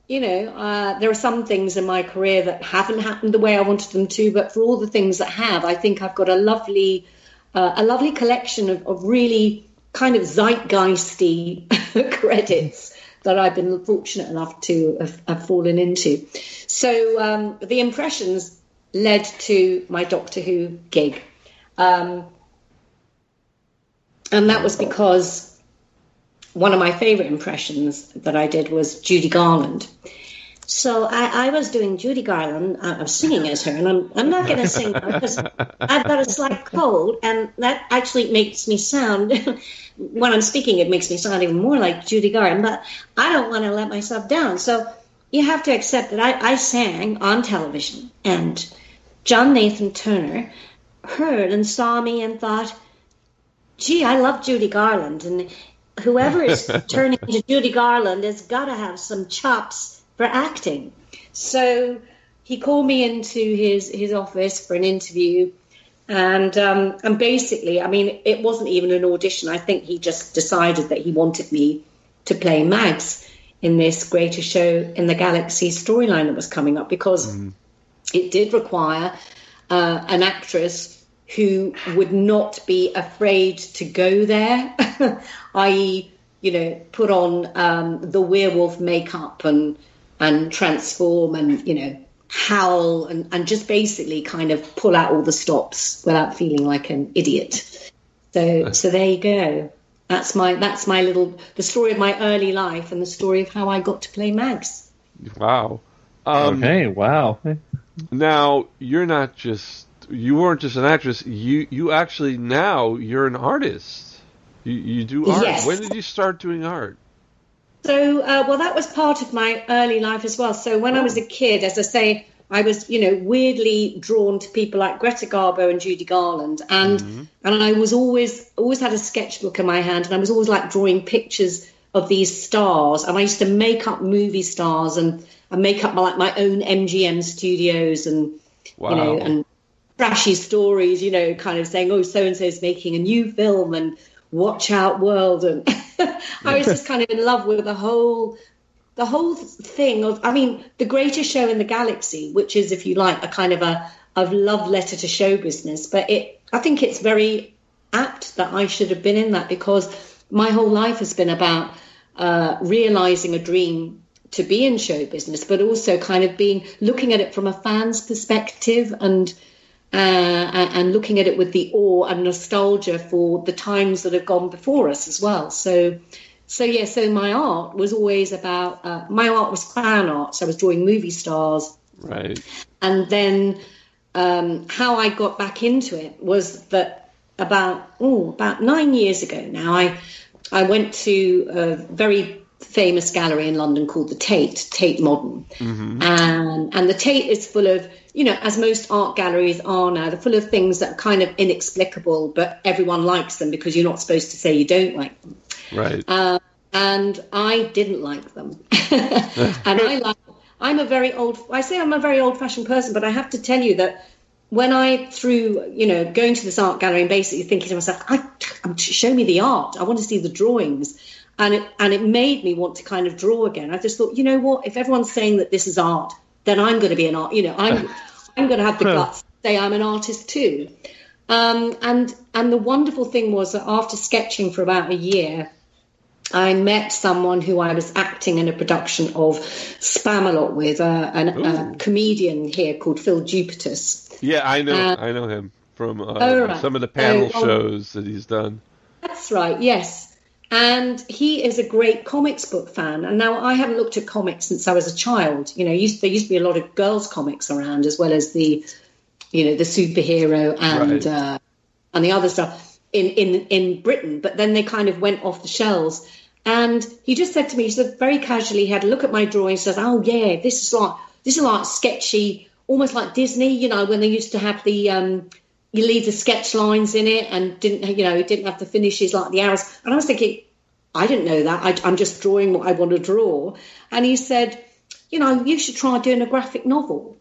there are some things in my career that haven't happened the way I wanted them to, but for all the things that have, I think I've got a lovely collection of really kind of zeitgeisty credits that I've been fortunate enough to have fallen into. So the impressions led to my Doctor Who gig. And that was because one of my favourite impressions that I did was Judy Garland. So I was doing Judy Garland. I was singing as her, and I'm not going to sing because I've got a slight cold, and that actually makes me sound, when I'm speaking, it makes me sound even more like Judy Garland, but I don't want to let myself down. So you have to accept that I sang on television, and John Nathan Turner heard and saw me and thought, gee, I love Judy Garland, and whoever is turning into Judy Garland has got to have some chops for acting. So he called me into his office for an interview, and basically, I mean, it wasn't even an audition. I think he just decided that he wanted me to play Mags in this greatest show in the galaxy storyline that was coming up, because it did require an actress who would not be afraid to go there, i.e., put on the werewolf makeup and transform and, howl and just basically kind of pull out all the stops without feeling like an idiot. So there you go. That's my little, the story of my early life and the story of how I got to play Mags. Wow. Okay, wow. Now, you weren't just an actress. You actually, now you're an artist. You do art. Yes. When did you start doing art? So, well, that was part of my early life as well. So when I was a kid, as I say, I was, weirdly drawn to people like Greta Garbo and Judy Garland. And I was always had a sketchbook in my hand, and I was always like drawing pictures of these stars. And I used to make up movie stars and make up my own MGM studios and, Wow. and trashy stories, kind of saying, oh, so-and-so is making a new film and watch out world. And I was just kind of in love with the whole thing of, the greatest show in the galaxy, which is, if you like, a kind of a love letter to show business. But I think it's very apt that I should have been in that, because my whole life has been about realizing a dream to be in show business, but also kind of looking at it from a fan's perspective and looking at it with the awe and nostalgia for the times that have gone before us as well. So my art was always about, my art was fan art. So I was drawing movie stars. Right. And then how I got back into it was that about 9 years ago now, I went to a very famous gallery in London called the Tate Modern. Mm-hmm. And the Tate is full of, as most art galleries are now, they're full of things that are kind of inexplicable, but everyone likes them because you're not supposed to say you don't like them. Right. And I didn't like them. And I'm a very old-fashioned person, but I have to tell you that when I, through, going to this art gallery and basically thinking to myself, show me the art, I want to see the drawings. And it made me want to kind of draw again. I just thought, you know what, if everyone's saying that this is art, then I'm going to be an art, I'm going to have the guts to say I'm an artist too. And the wonderful thing was that after sketching for about a year, I met someone who I was acting in a production of Spamalot with, a comedian here called Phil Jupitus. Yeah, I know him from right. some of the panel shows that he's done. That's right, yes. And he is a great comics book fan. And now I haven't looked at comics since I was a child. There used to be a lot of girls' comics around, as well as the superhero and the other stuff in Britain. But then they kind of went off the shelves. And he just said to me, he said very casually, he had a look at my drawing, says, "Oh yeah, this is like sketchy, almost like Disney, when they used to have the you leave the sketch lines in it and didn't have the finishes like the arrows." And I was thinking, I didn't know that. I'm just drawing what I want to draw. And he said, you should try doing a graphic novel.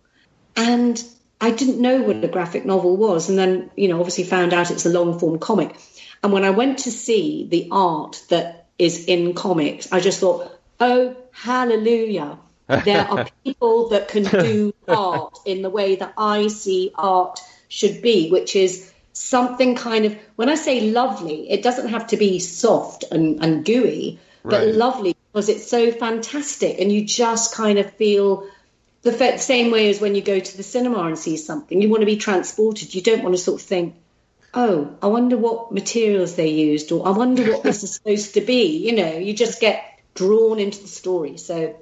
And I didn't know what a graphic novel was. And then, obviously found out it's a long form comic. And when I went to see the art that is in comics, I just thought, oh, hallelujah. There are people that can do art in the way that I see art should be, which is something kind of, when I say lovely, it doesn't have to be soft and gooey, but lovely because it's so fantastic. And you just kind of feel the same way as when you go to the cinema and see something. You want to be transported. You don't want to sort of think, oh, I wonder what materials they used, or I wonder what this is supposed to be. You just get drawn into the story. So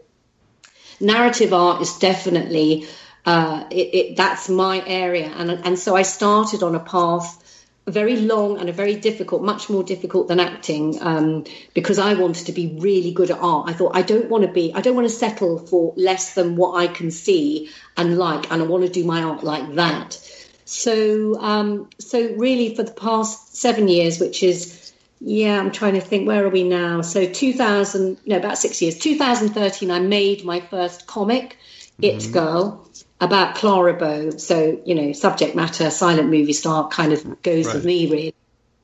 narrative art is definitely that's my area, and so I started on a path, very long and a very difficult, much more difficult than acting, because I wanted to be really good at art. I thought I don't want to settle for less than what I can see and like, and I want to do my art like that. So really for the past 7 years, which is, I'm trying to think, where are we now? So about 6 years, 2013, I made my first comic, It Girl, about Clara Bow. So, subject matter, silent movie star, kind of goes with me, really.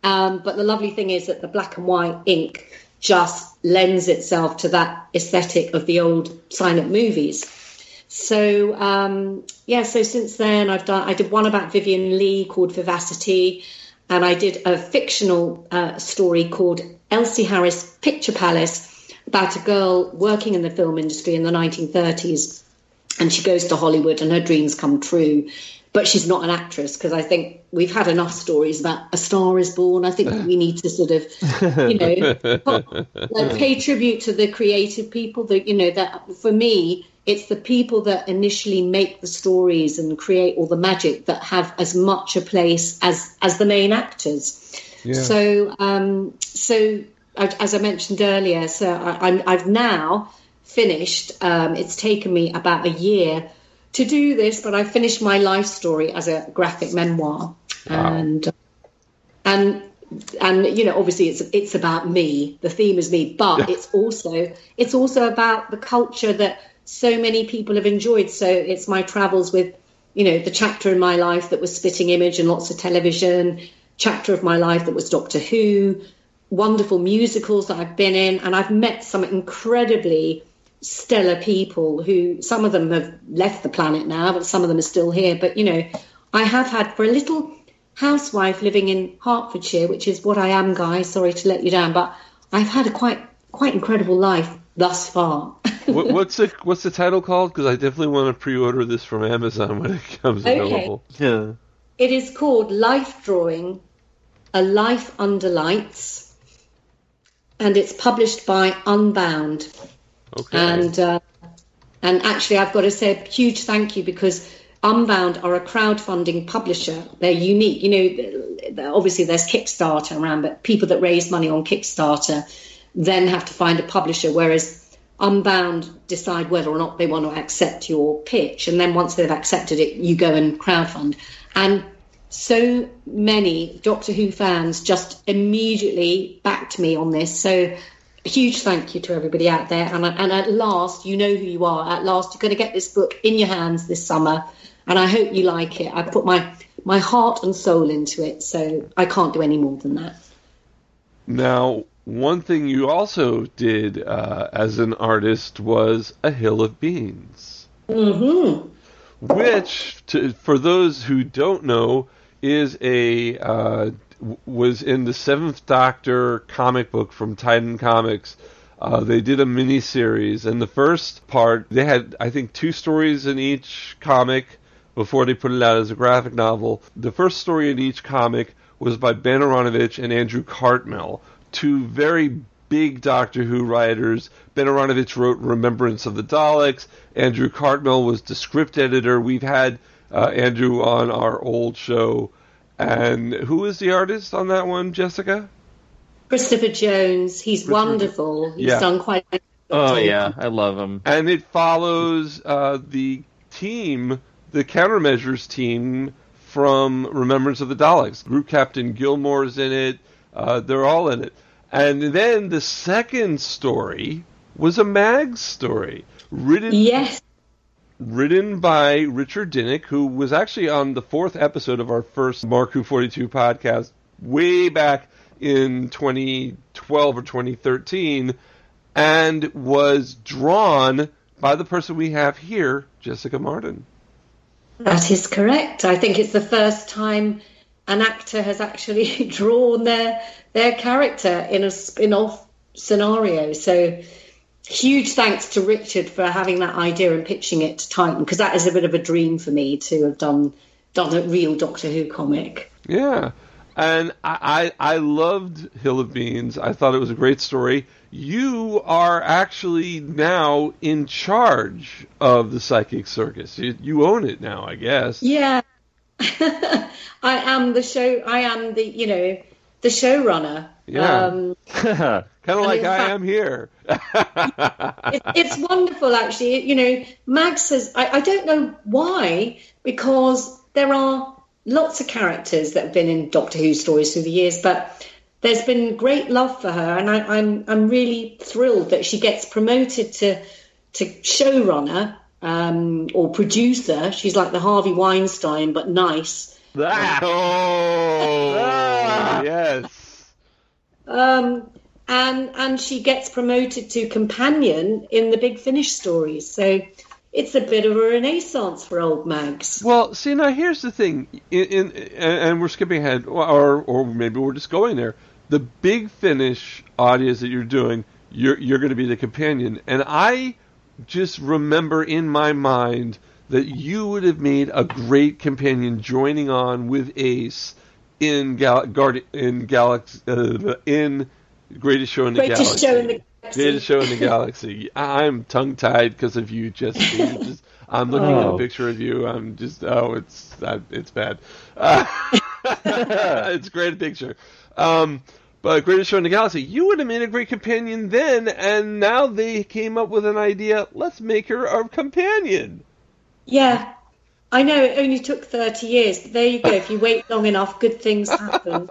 But the lovely thing is that the black and white ink just lends itself to that aesthetic of the old silent movies. So, so since then I did one about Vivian Leigh called Vivacity, and I did a fictional story called Elsie Harris Picture Palace about a girl working in the film industry in the 1930s. and she goes to Hollywood and her dreams come true. But she's not an actress, because I think we've had enough stories about A Star Is Born. I think we need to sort of, pay tribute to the creative people. That, that for me, it's the people that initially make the stories and create all the magic that have as much a place as the main actors. Yeah. So as I mentioned earlier, I've now finished. It's taken me about a year to do this, but I finished my life story as a graphic memoir. Wow. And obviously it's about me. The theme is me, but it's also about the culture that so many people have enjoyed. So it's my travels with, the chapter in my life that was Spitting Image and lots of television, chapter of my life that was Doctor Who, wonderful musicals that I've been in, and I've met some incredibly stellar people who, some of them have left the planet now, but some of them are still here. But, I have had, for a little housewife living in Hertfordshire, which is what I am, guys, sorry to let you down, but I've had a quite incredible life thus far. What's the title called? Because I definitely want to pre-order this from Amazon when it comes available. Yeah. It is called Life Drawing, A Life Under Lights, and it's published by Unbound. Okay. And actually, I've got to say a huge thank you, because Unbound are a crowdfunding publisher. They're unique. Obviously there's Kickstarter around, but people that raise money on Kickstarter then have to find a publisher, whereas Unbound decide whether or not they want to accept your pitch. And then once they've accepted it, you go and crowdfund. And so many Doctor Who fans just immediately backed me on this. So a huge thank you to everybody out there. And at last, you know who you are. At last, you're going to get this book in your hands this summer. And I hope you like it. I put my heart and soul into it. So I can't do any more than that. Now, one thing you also did as an artist was A Hill of Beans. Mm-hmm. Which, for those who don't know, is was in the 7th Doctor comic book from Titan Comics. They did a mini-series, and the first part, they had, I think, 2 stories in each comic before they put it out as a graphic novel. The first story in each comic was by Ben Aronovich and Andrew Cartmel, 2 very big Doctor Who writers. Ben Aronovich wrote Remembrance of the Daleks. Andrew Cartmel was the script editor. We've had Andrew on our old show. And who is the artist on that one, Jessica? Christopher Jones. He's wonderful. He's done quite a Oh, yeah. I love him. And it follows the team, the countermeasures team from Remembrance of the Daleks. Group Captain Gilmore's in it. They're all in it. And then the second story was a Mags story. Written by Richard Dinnick, who was actually on the 4th episode of our first MW42 podcast way back in 2012 or 2013, and was drawn by the person we have here, Jessica Martin. That is correct. I think it's the first time an actor has actually drawn their character in a spin-off scenario. So huge thanks to Richard for having that idea and pitching it to Titan, because that is a bit of a dream for me to have done a real Doctor Who comic. Yeah, and I loved Hill of Beans. I thought it was a great story. You are actually now in charge of the Psychic Circus. You own it now, I guess. Yeah. I am the showrunner. Yeah. Kind of like I am here. It's wonderful, actually. Mags says, I don't know why, because there are lots of characters that have been in Doctor Who stories through the years, but there's been great love for her, and I'm really thrilled that she gets promoted to showrunner or producer. She's like the Harvey Weinstein, but nice. Yes. And she gets promoted to companion in the Big Finish stories. So it's a bit of a renaissance for old Mags. Well, see, now here's the thing, and we're skipping ahead, or maybe we're just going there. The Big Finish audience that you're doing, you're going to be the companion, and I just remember in my mind that you would have made a great companion joining on with Ace in in Greatest Show in the Galaxy. Greatest Show in the Galaxy. I'm tongue-tied because of you, Jessica. I'm looking at a picture of you. I'm just, it's bad. It's a great picture. But Greatest Show in the Galaxy, you would have made a great companion then, and now they came up with an idea, let's make her our companion. Yeah, I know it only took 30 years, but there you go. If you wait long enough, good things happen.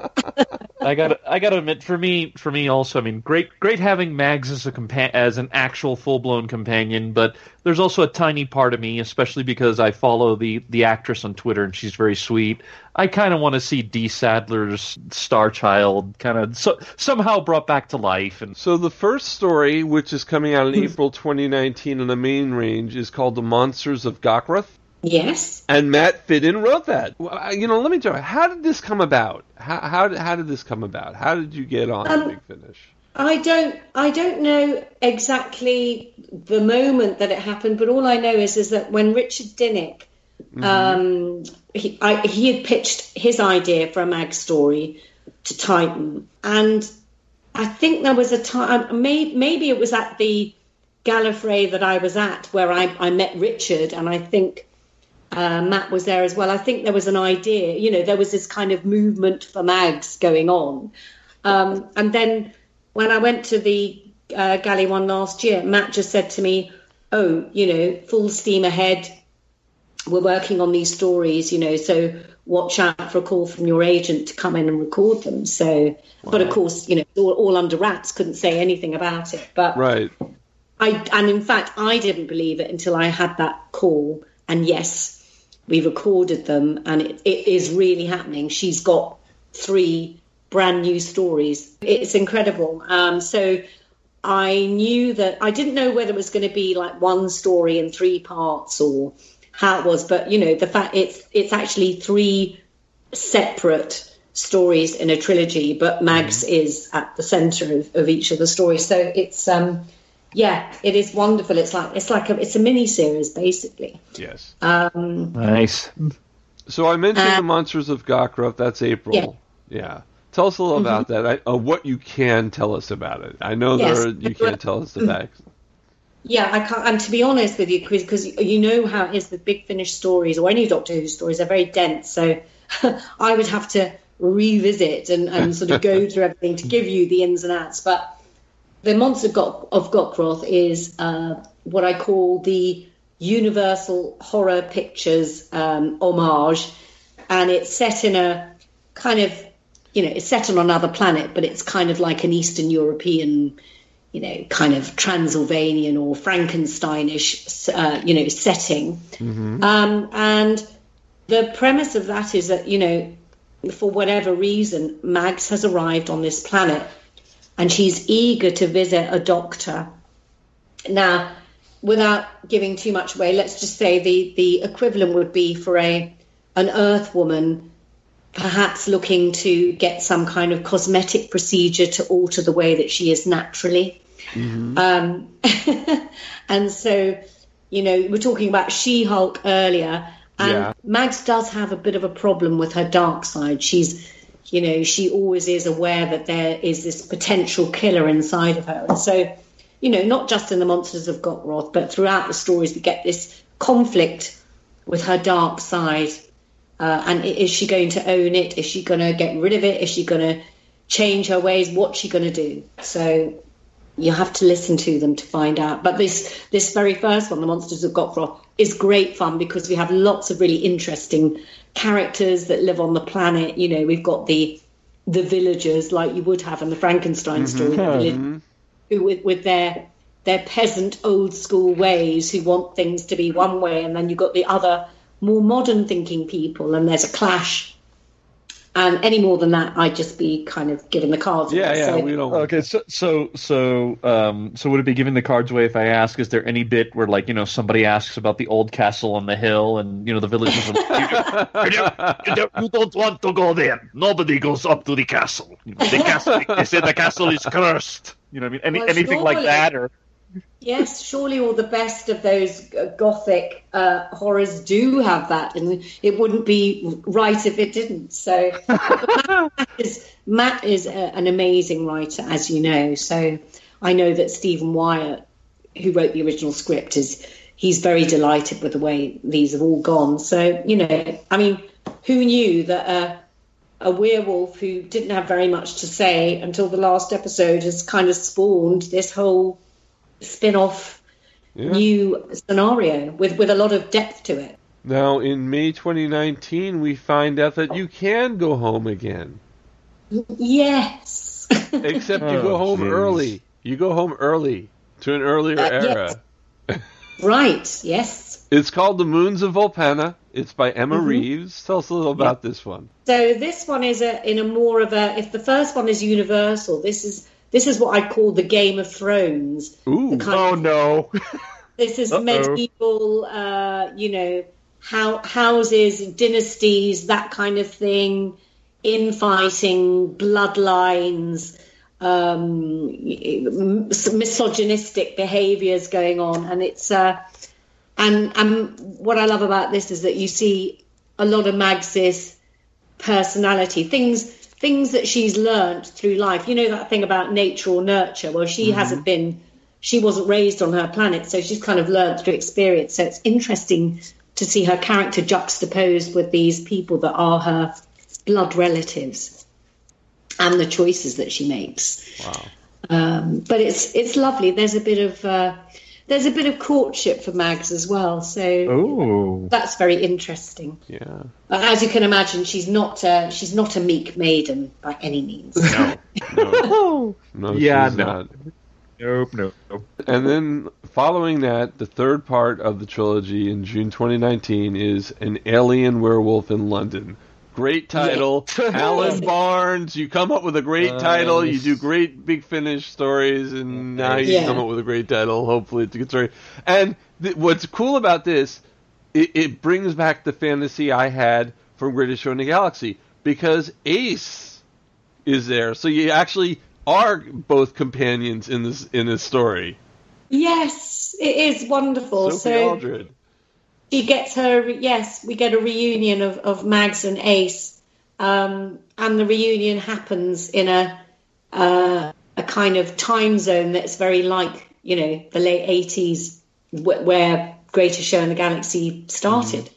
I gotta admit, for me also, I mean, great having Mags as an actual full-blown companion, but there's also a tiny part of me, especially because I follow the actress on Twitter and she's very sweet. I kind of want to see Dee Sadler's Star Child kind of somehow brought back to life. And so the first story, which is coming out in April 2019 in the main range, is called The Monsters of Gokrith. Yes. And Matt Fitton wrote that. You know, let me tell you, how did this come about? How did this come about? How did you get on Big Finish? I don't know exactly the moment that it happened, but all I know is that when Richard Dinnick, he had pitched his idea for a mag story to Titan, and I think there was a time, maybe it was at the Gallifrey that I was at where I met Richard, and I think Matt was there as well. I think there was an idea, you know, there was this kind of movement for mags going on. And then when I went to the Galley one last year, Matt just said to me, oh, you know, full steam ahead. We're working on these stories, you know, so watch out for a call from your agent to come in and record them. So, wow. But of course, you know, all under wraps, couldn't say anything about it. But right. And in fact, I didn't believe it until I had that call. And yes, we recorded them, and it is really happening. She's got 3 brand new stories. It's incredible. So I knew that I didn't know whether it was going to be like one story in 3 parts or how it was, but you know, the fact it's actually 3 separate stories in a trilogy, but Mags is at the center of each of the stories. So it's yeah, it is wonderful. It's a mini series basically. Yes. Nice. So I mentioned the Monsters of Gokrith. That's April. Yeah. Tell us a little about that. What you can tell us about it. I know you can't tell us the facts. Yeah, I can't. And to be honest with you, because you know how it is with Big Finish stories or any Doctor Who stories, they're very dense. So I would have to revisit and sort of go through everything to give you the ins and outs. But the Monster of Gokrith is what I call the Universal Horror Pictures homage, and it's set in a kind of, you know, it's set on another planet, but it's kind of like an Eastern European, you know, kind of Transylvanian or Frankensteinish, you know, setting. Mm-hmm. And the premise of that is that, you know, for whatever reason, Mags has arrived on this planet, and she's eager to visit a doctor. Now, without giving too much away, let's just say the equivalent would be for an Earth woman perhaps looking to get some kind of cosmetic procedure to alter the way that she is naturally. Mm-hmm. And so, you know, we're talking about She-Hulk earlier, and Mags does have a bit of a problem with her dark side. She's, you know, she always is aware that there is this potential killer inside of her. And so, you know, not just in the Monsters of Gokrith, but throughout the stories, we get this conflict with her dark side. And is she going to own it? Is she going to get rid of it? Is she going to change her ways? What's she going to do? So you have to listen to them to find out. But this very first one, The Monsters of Gokrith, is great fun because we have lots of really interesting characters that live on the planet. You know, we've got the villagers like you would have in the Frankenstein story, who with their peasant old school ways, who want things to be one way, and then you've got the other more modern thinking people, and there's a clash. And any more than that, I'd just be kind of giving the cards away. So, we don't. Okay, so would it be giving the cards away if I ask, is there any bit where, like, you know, somebody asks about the old castle on the hill, and, you know, the villagers you don't want to go there. Nobody goes up to the castle. You know, the castle, they say the castle is cursed. You know what I mean? Anything like that, or Yes, surely all the best of those gothic horrors do have that, and it wouldn't be right if it didn't. So Matt is an amazing writer, as you know. So I know that Stephen Wyatt, who wrote the original script, he's very delighted with the way these have all gone. So, I mean, who knew that a werewolf who didn't have very much to say until the last episode has kind of spawned this whole spin-off new scenario with a lot of depth to it. Now, in May 2019, we find out that you can go home again. Yes. Except you go home early. You go home early to an earlier era. Yes. Right, yes. It's called The Moons of Volpana. It's by Emma Reeves. Tell us a little about this one. So this one is if the first one is Universal, this is what I call the Game of Thrones. Ooh. No. This is medieval, houses, dynasties, that kind of thing, infighting, bloodlines, misogynistic behaviours going on. And it's and what I love about this is that you see a lot of Mags's personality, things that she's learned through life. You know that thing about nature or nurture? Well, she wasn't raised on her planet, so she's kind of learned through experience. So it's interesting to see her character juxtaposed with these people that are her blood relatives and the choices that she makes. Wow. But it's lovely. There's a bit of courtship for Mags as well, so that's very interesting. Yeah. As you can imagine, she's not a meek maiden by any means. No, Yeah, she's no. not. Nope. And then following that, the third part of the trilogy in June 2019 is An Alien Werewolf in London. Great title. Alan Barnes, you come up with a great title, you do great Big Finish stories, and now you come up with a great title. Hopefully it's a good story. And what's cool about this, it brings back the fantasy I had from Greatest Show in the Galaxy, because Ace is there. So you actually are both companions in this story. Yes, it is wonderful. Sophie Aldred. She gets her, yes, we get a reunion of Mags and Ace, and the reunion happens in a kind of time zone that's very like, the late 80s where Greatest Show in the Galaxy started.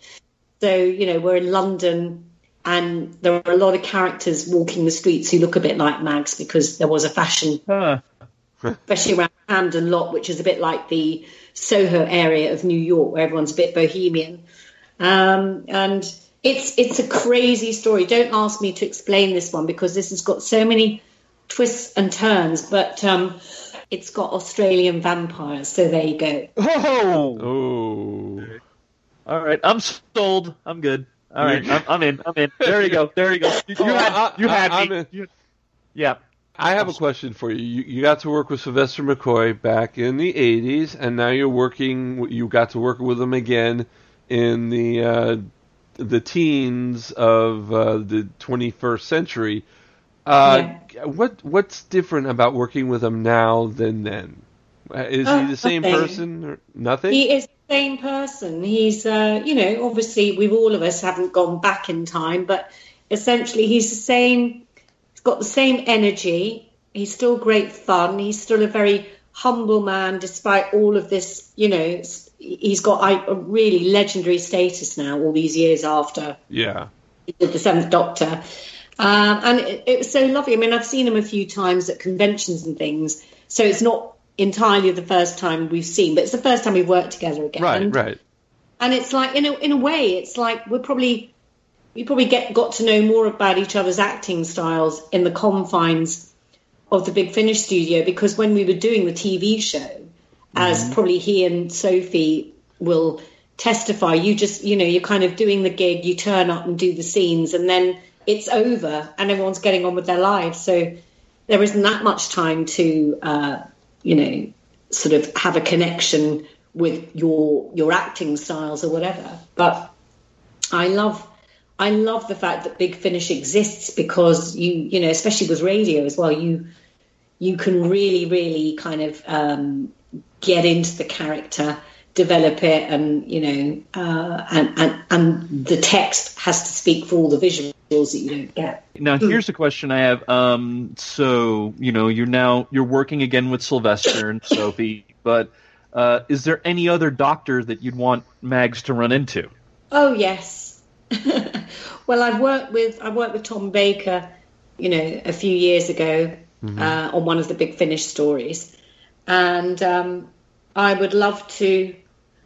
So, we're in London, and there are a lot of characters walking the streets who look a bit like Mags because there was a fashion, especially around Camden Lot, which is a bit like the Soho area of New York, where everyone's a bit bohemian, and it's a crazy story. Don't ask me to explain this one because this has got so many twists and turns, but it's got Australian vampires, so there you go. Oh. All right, I'm sold. I'm good. All right, I'm in. There you go. You had me. Yeah. I have a question for you. You got to work with Sylvester McCoy back in the 80s, and now you got to work with him again in the teens of the 21st century. What's different about working with him now than then? Is he the same person or nothing? He is the same person. He's, obviously all of us haven't gone back in time, but essentially he's the same. Got the same energy. He's still great fun. He's still a very humble man, despite all of this. He's got a really legendary status now. All these years after, he did the Seventh Doctor, and it was so lovely. I mean, I've seen him a few times at conventions and things, so it's not entirely the first time we've seen, but it's the first time we've worked together again. Right. And it's like, in a way, it's like we probably got to know more about each other's acting styles in the confines of the Big Finish studio, because when we were doing the TV show, as probably he and Sophie will testify, you're kind of doing the gig, you turn up and do the scenes, and then it's over and everyone's getting on with their lives. So there isn't that much time to, sort of have a connection with your acting styles or whatever. But I love the fact that Big Finish exists, because you know, especially with radio as well, you can really, really kind of get into the character, develop it, and and the text has to speak for all the visuals that you don't get. Now, here's a question I have. So you're working again with Sylvester and Sophie, but is there any other Doctor that you'd want Mags to run into? Oh yes. Well, I worked with Tom Baker, a few years ago on one of the Big Finish stories, and I would love to.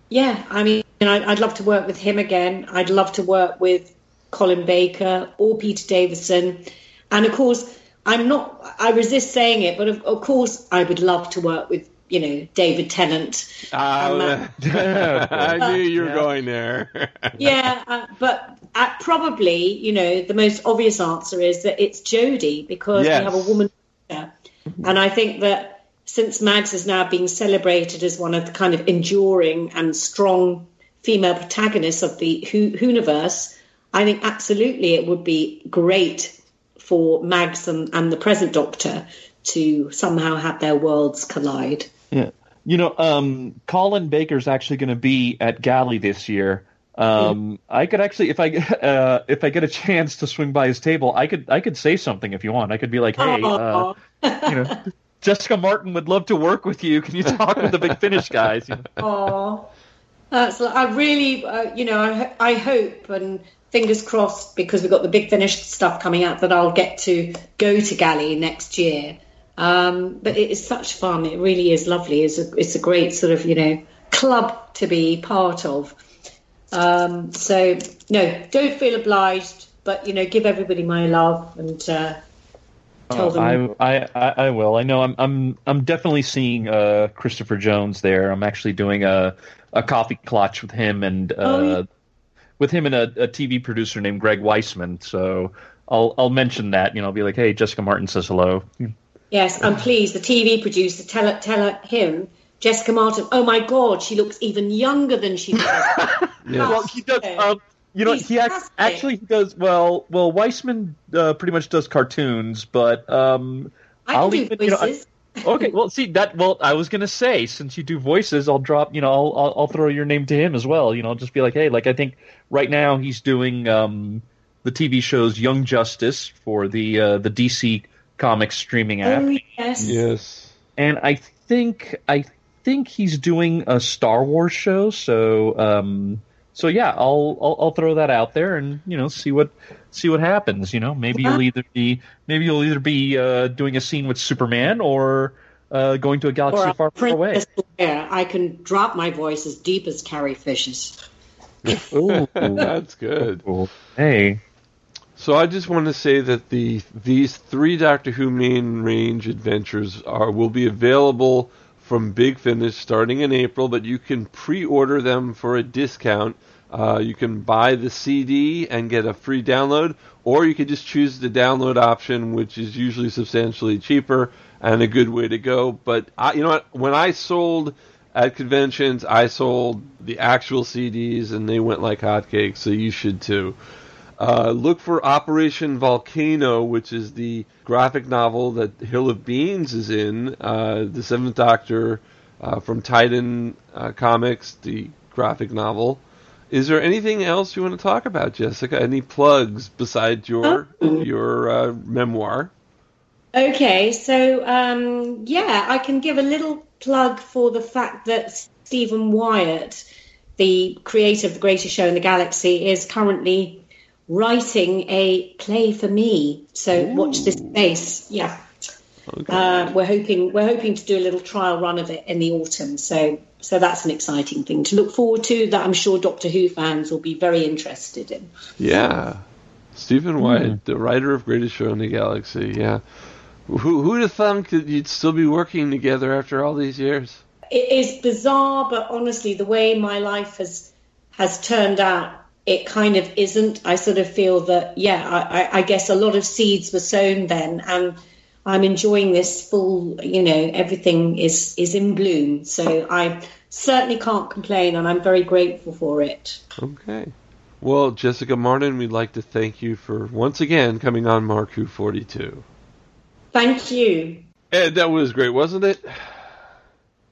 Yeah, I mean, I'd love to work with him again. I'd love to work with Colin Baker or Peter Davison, and of course, I resist saying it, but of course, I would love to work with David Tennant. I knew you were going there. But probably, the most obvious answer is that it's Jodie, because we have a woman there. And I think that since Mags is now being celebrated as one of the kind of enduring and strong female protagonists of the Whoniverse, I think absolutely it would be great for Mags and the present Doctor to somehow have their worlds collide. Yeah. Colin Baker's actually going to be at Galley this year. I could actually, if I get a chance to swing by his table, I could say something if you want. I could be like, hey, Jessica Martin would love to work with you. Can you talk with the Big Finish guys? Oh, I really, I hope, and fingers crossed, because we've got the Big Finish stuff coming out, that I'll get to go to Galley next year. But it is such fun. It really is lovely. It's a great sort of, club to be part of. So, no, don't feel obliged, but, give everybody my love and tell them. I will. I know I'm definitely seeing Christopher Jones there. I'm actually doing a coffee clutch with him and a TV producer named Greg Weissman. So I'll mention that. I'll be like, hey, Jessica Martin says hello. Yes, and please, the TV producer, tell him, Jessica Martin, oh my God, she looks even younger than she does. Yes. Well, he does. He actually does. Well, Weissman pretty much does cartoons, but I'll do voices. Okay, well, see that. Well, I was gonna say, since you do voices, I'll drop. I'll throw your name to him as well. I'll just be like, hey, I think right now he's doing the TV shows Young Justice for the DC Comics streaming app. Oh, yes. And I think he's doing a Star Wars show. So yeah, I'll throw that out there and see what happens. Maybe you'll either be doing a scene with Superman or going to a galaxy far, far away. I can drop my voice as deep as Carrie Fisher's. Ooh, that's good. Cool. Hey. So I just want to say that these 3 Doctor Who main range adventures will be available from Big Finish starting in April, but you can pre-order them for a discount. You can buy the CD and get a free download, or you could just choose the download option, which is usually substantially cheaper and a good way to go. But you know what? When I sold at conventions, I sold the actual CDs, and they went like hotcakes, so you should too. Look for Operation Volcano, which is the graphic novel that Hill of Beans is in, the 7th Doctor from Titan Comics, the graphic novel. Is there anything else you want to talk about, Jessica? Any plugs besides your memoir? Okay, so I can give a little plug for the fact that Stephen Wyatt, the creator of The Greatest Show in the Galaxy, is currently writing a play for me. So watch this space. Yeah. Okay. We're hoping to do a little trial run of it in the autumn. So that's an exciting thing to look forward to, that I'm sure Doctor Who fans will be very interested in. Yeah. Stephen Wyatt, the writer of Greatest Show in the Galaxy. Yeah. Who'd have thunk that you'd still be working together after all these years? It is bizarre, but honestly, the way my life has turned out, it kind of isn't. I sort of feel that, I guess a lot of seeds were sown then, and I'm enjoying this full, everything is in bloom. So I certainly can't complain, and I'm very grateful for it. Okay. Well, Jessica Martin, we'd like to thank you for once again coming on Mark Who 42. Thank you. And that was great, wasn't it?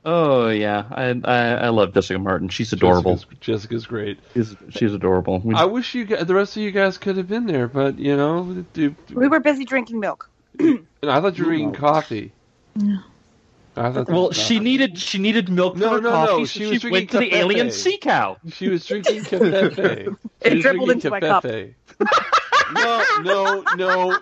Oh yeah, I love Jessica Martin. She's adorable. Jessica's great. She's adorable. I wish the rest of you guys could have been there, but we were busy drinking milk. And I thought you were eating coffee. Yeah. She needed milk for her coffee. No. She went to the alien sea cow. She was drinking café. It dribbled into my cup.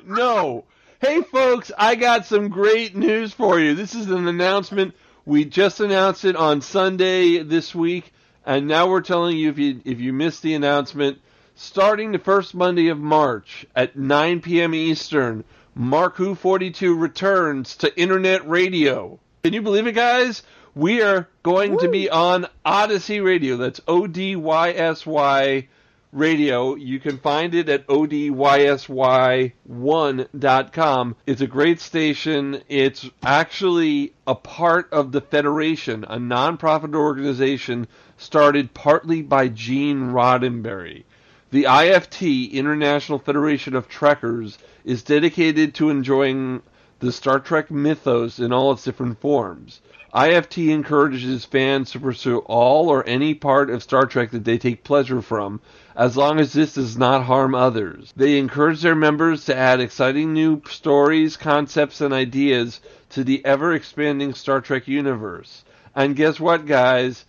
No. Hey, folks, I got some great news for you. This is an announcement. We just announced it on Sunday this week, and now we're telling you if you missed the announcement, starting the first Monday of March at 9 p.m. Eastern, Mark Who 42 returns to Internet Radio. Can you believe it, guys? We are going to be on ODYSY Radio. That's ODYSY Radio. You can find it at ODYSY1.com. It's a great station. It's actually a part of the Federation, a nonprofit organization started partly by Gene Roddenberry. The IFT, International Federation of Trekkers, is dedicated to enjoying the Star Trek mythos in all its different forms. IFT encourages fans to pursue all or any part of Star Trek that they take pleasure from, as long as this does not harm others. They encourage their members to add exciting new stories, concepts, and ideas to the ever-expanding Star Trek universe. And guess what, guys?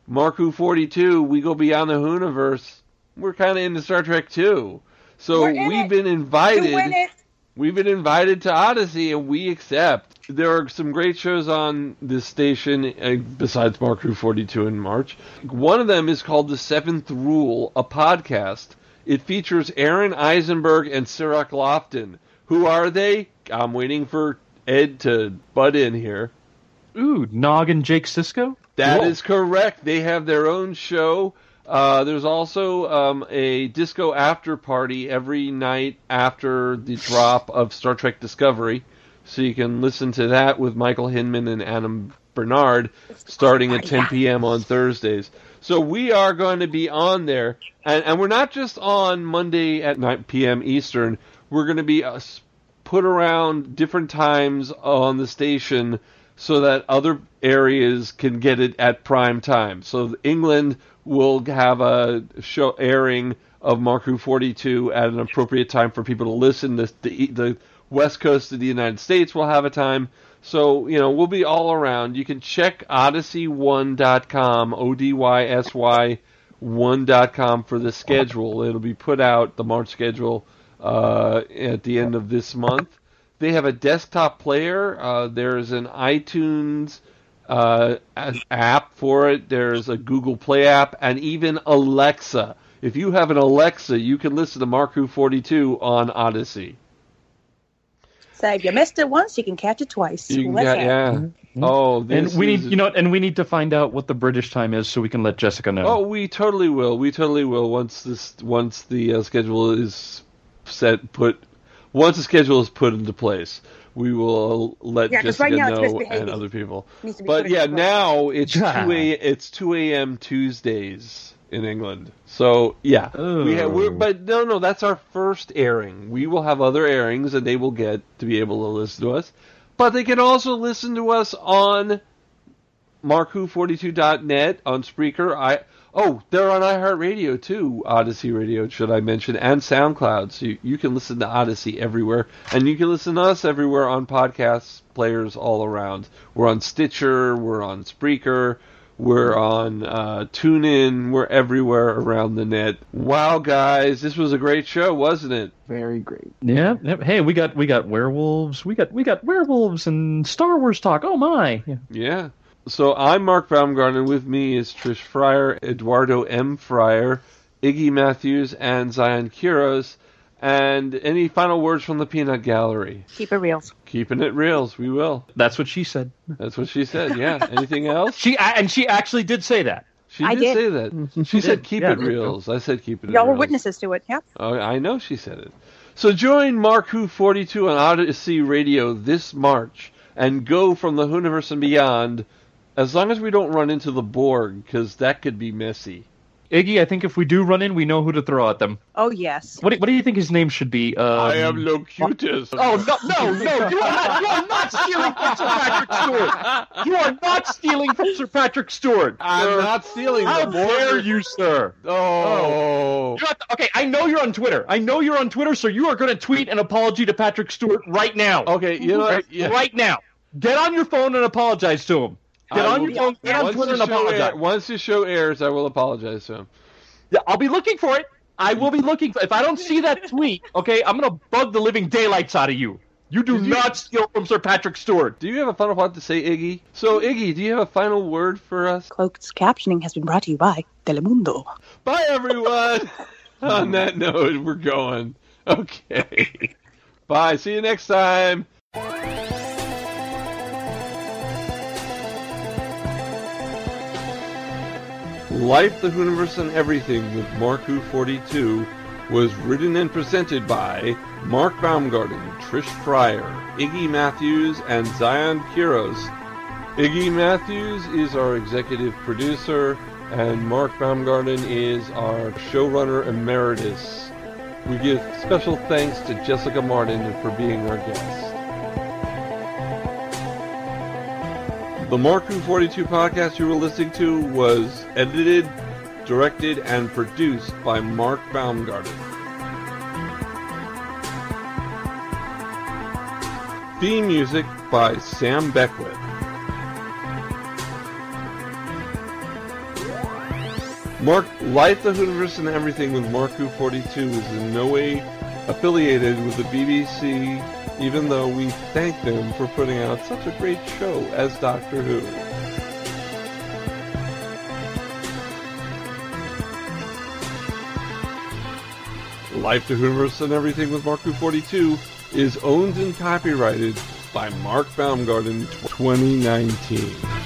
Mark Who 42, we go beyond the Whoniverse. We're kind of into Star Trek too. So we've been invited. We've been invited to ODYSY, and we accept. There are some great shows on this station, besides Mark Who 42 in March. One of them is called The Seventh Rule, a podcast. It features Aaron Eisenberg and Sirach Lofton. Who are they? I'm waiting for Ed to butt in here. Ooh, Nog and Jake Sisko? That is correct. They have their own show. There's also a disco after party every night after the drop of Star Trek Discovery. So you can listen to that with Michael Hinman and Adam Bernard starting at 10 p.m. on Thursdays. So we are going to be on there. And we're not just on Monday at 9 p.m. Eastern. We're going to be put around different times on the station so that other areas can get it at prime time. So England will have a show airing of Mark Who 42 at an appropriate time for people to listen. The West Coast of the United States will have a time. So, we'll be all around. You can check ODYSY1.com, ODYSY1.com for the schedule. It'll be put out, the March schedule, at the end of this month. They have a desktop player. There's an iTunes app for it. There's a Google Play app, and even Alexa. If you have an Alexa, you can listen to Mark Who 42 on ODYSY. So if you missed it once, you can catch it twice. Yeah. Mm-hmm. Oh, and we need to find out what the British time is so we can let Jessica know. Oh, we totally will. Once the schedule is once the schedule is put into place, we will let Jessica know and other people. But now it's 2 a.m. Tuesdays in England. So but no, that's our first airing. We will have other airings, and they will get to be able to listen to us. But they can also listen to us on MarkWho42.net, on Spreaker. They're on iHeartRadio too, ODYSY Radio, should I mention, and SoundCloud. So you can listen to ODYSY everywhere, and you can listen to us everywhere on podcast players all around. We're on Stitcher, we're on Spreaker, we're on TuneIn, we're everywhere around the net. Wow, guys, this was a great show, wasn't it? Very great. Yeah. Hey, we got werewolves. We got werewolves and Star Wars talk. Oh my. Yeah. So I'm Mark Baumgartner. With me is Trish Fryer, Eduardo M. Fryer, Iggy Matthews, and Zion Quiros. And any final words from the Peanut Gallery? Keep it reals. Keeping it reals. We will. That's what she said. That's what she said. Yeah. Anything else? She actually did say that. She did say that. She said keep it reals. I said keep it reals. Y'all were witnesses to it. Yeah. Oh, I know she said it. So join Mark Who 42 on ODYSY Radio this March and go from the Whoniverse and beyond. As long as we don't run into the Borg, because that could be messy. Iggy, I think if we do run in, we know who to throw at them. Oh, yes. What do you think his name should be? I am Locutus. Oh, no, you are not stealing from Sir Patrick Stewart. You are not stealing from Sir Patrick Stewart. I'm not stealing. How dare you, sir? Oh. Okay, I know you're on Twitter. So you are going to tweet an apology to Patrick Stewart right now. Okay, you know what? Right now. Get on your phone and apologize to him. Get on Twitter and apologize. Once the show airs, I will apologize to him. Yeah, I'll be looking for it. I will be looking for it. If I don't see that tweet, okay, I'm going to bug the living daylights out of you. You do not steal from Sir Patrick Stewart. Do you have a final thought to say, Iggy? So, Iggy, do you have a final word for us? Cloaked captioning has been brought to you by Telemundo. Bye, everyone. On that note, we're going. Okay. Bye. See you next time. Life, the Universe, and Everything with Marku 42 was written and presented by Mark Baumgarten, Trish Fryer, Iggy Matthews, and Zion Kiros. Iggy Matthews is our executive producer, and Mark Baumgarten is our showrunner emeritus. We give special thanks to Jessica Martin for being our guest. The Marku 42 podcast you were listening to was edited, directed, and produced by Mark Baumgarten. Theme music by Sam Beckwith. Life, the Universe, and Everything with Marku 42 is in no way affiliated with the BBC, even though we thank them for putting out such a great show as Doctor Who. Life, the Universe, and Everything with Marku 42 is owned and copyrighted by Mark Baumgarten 2019.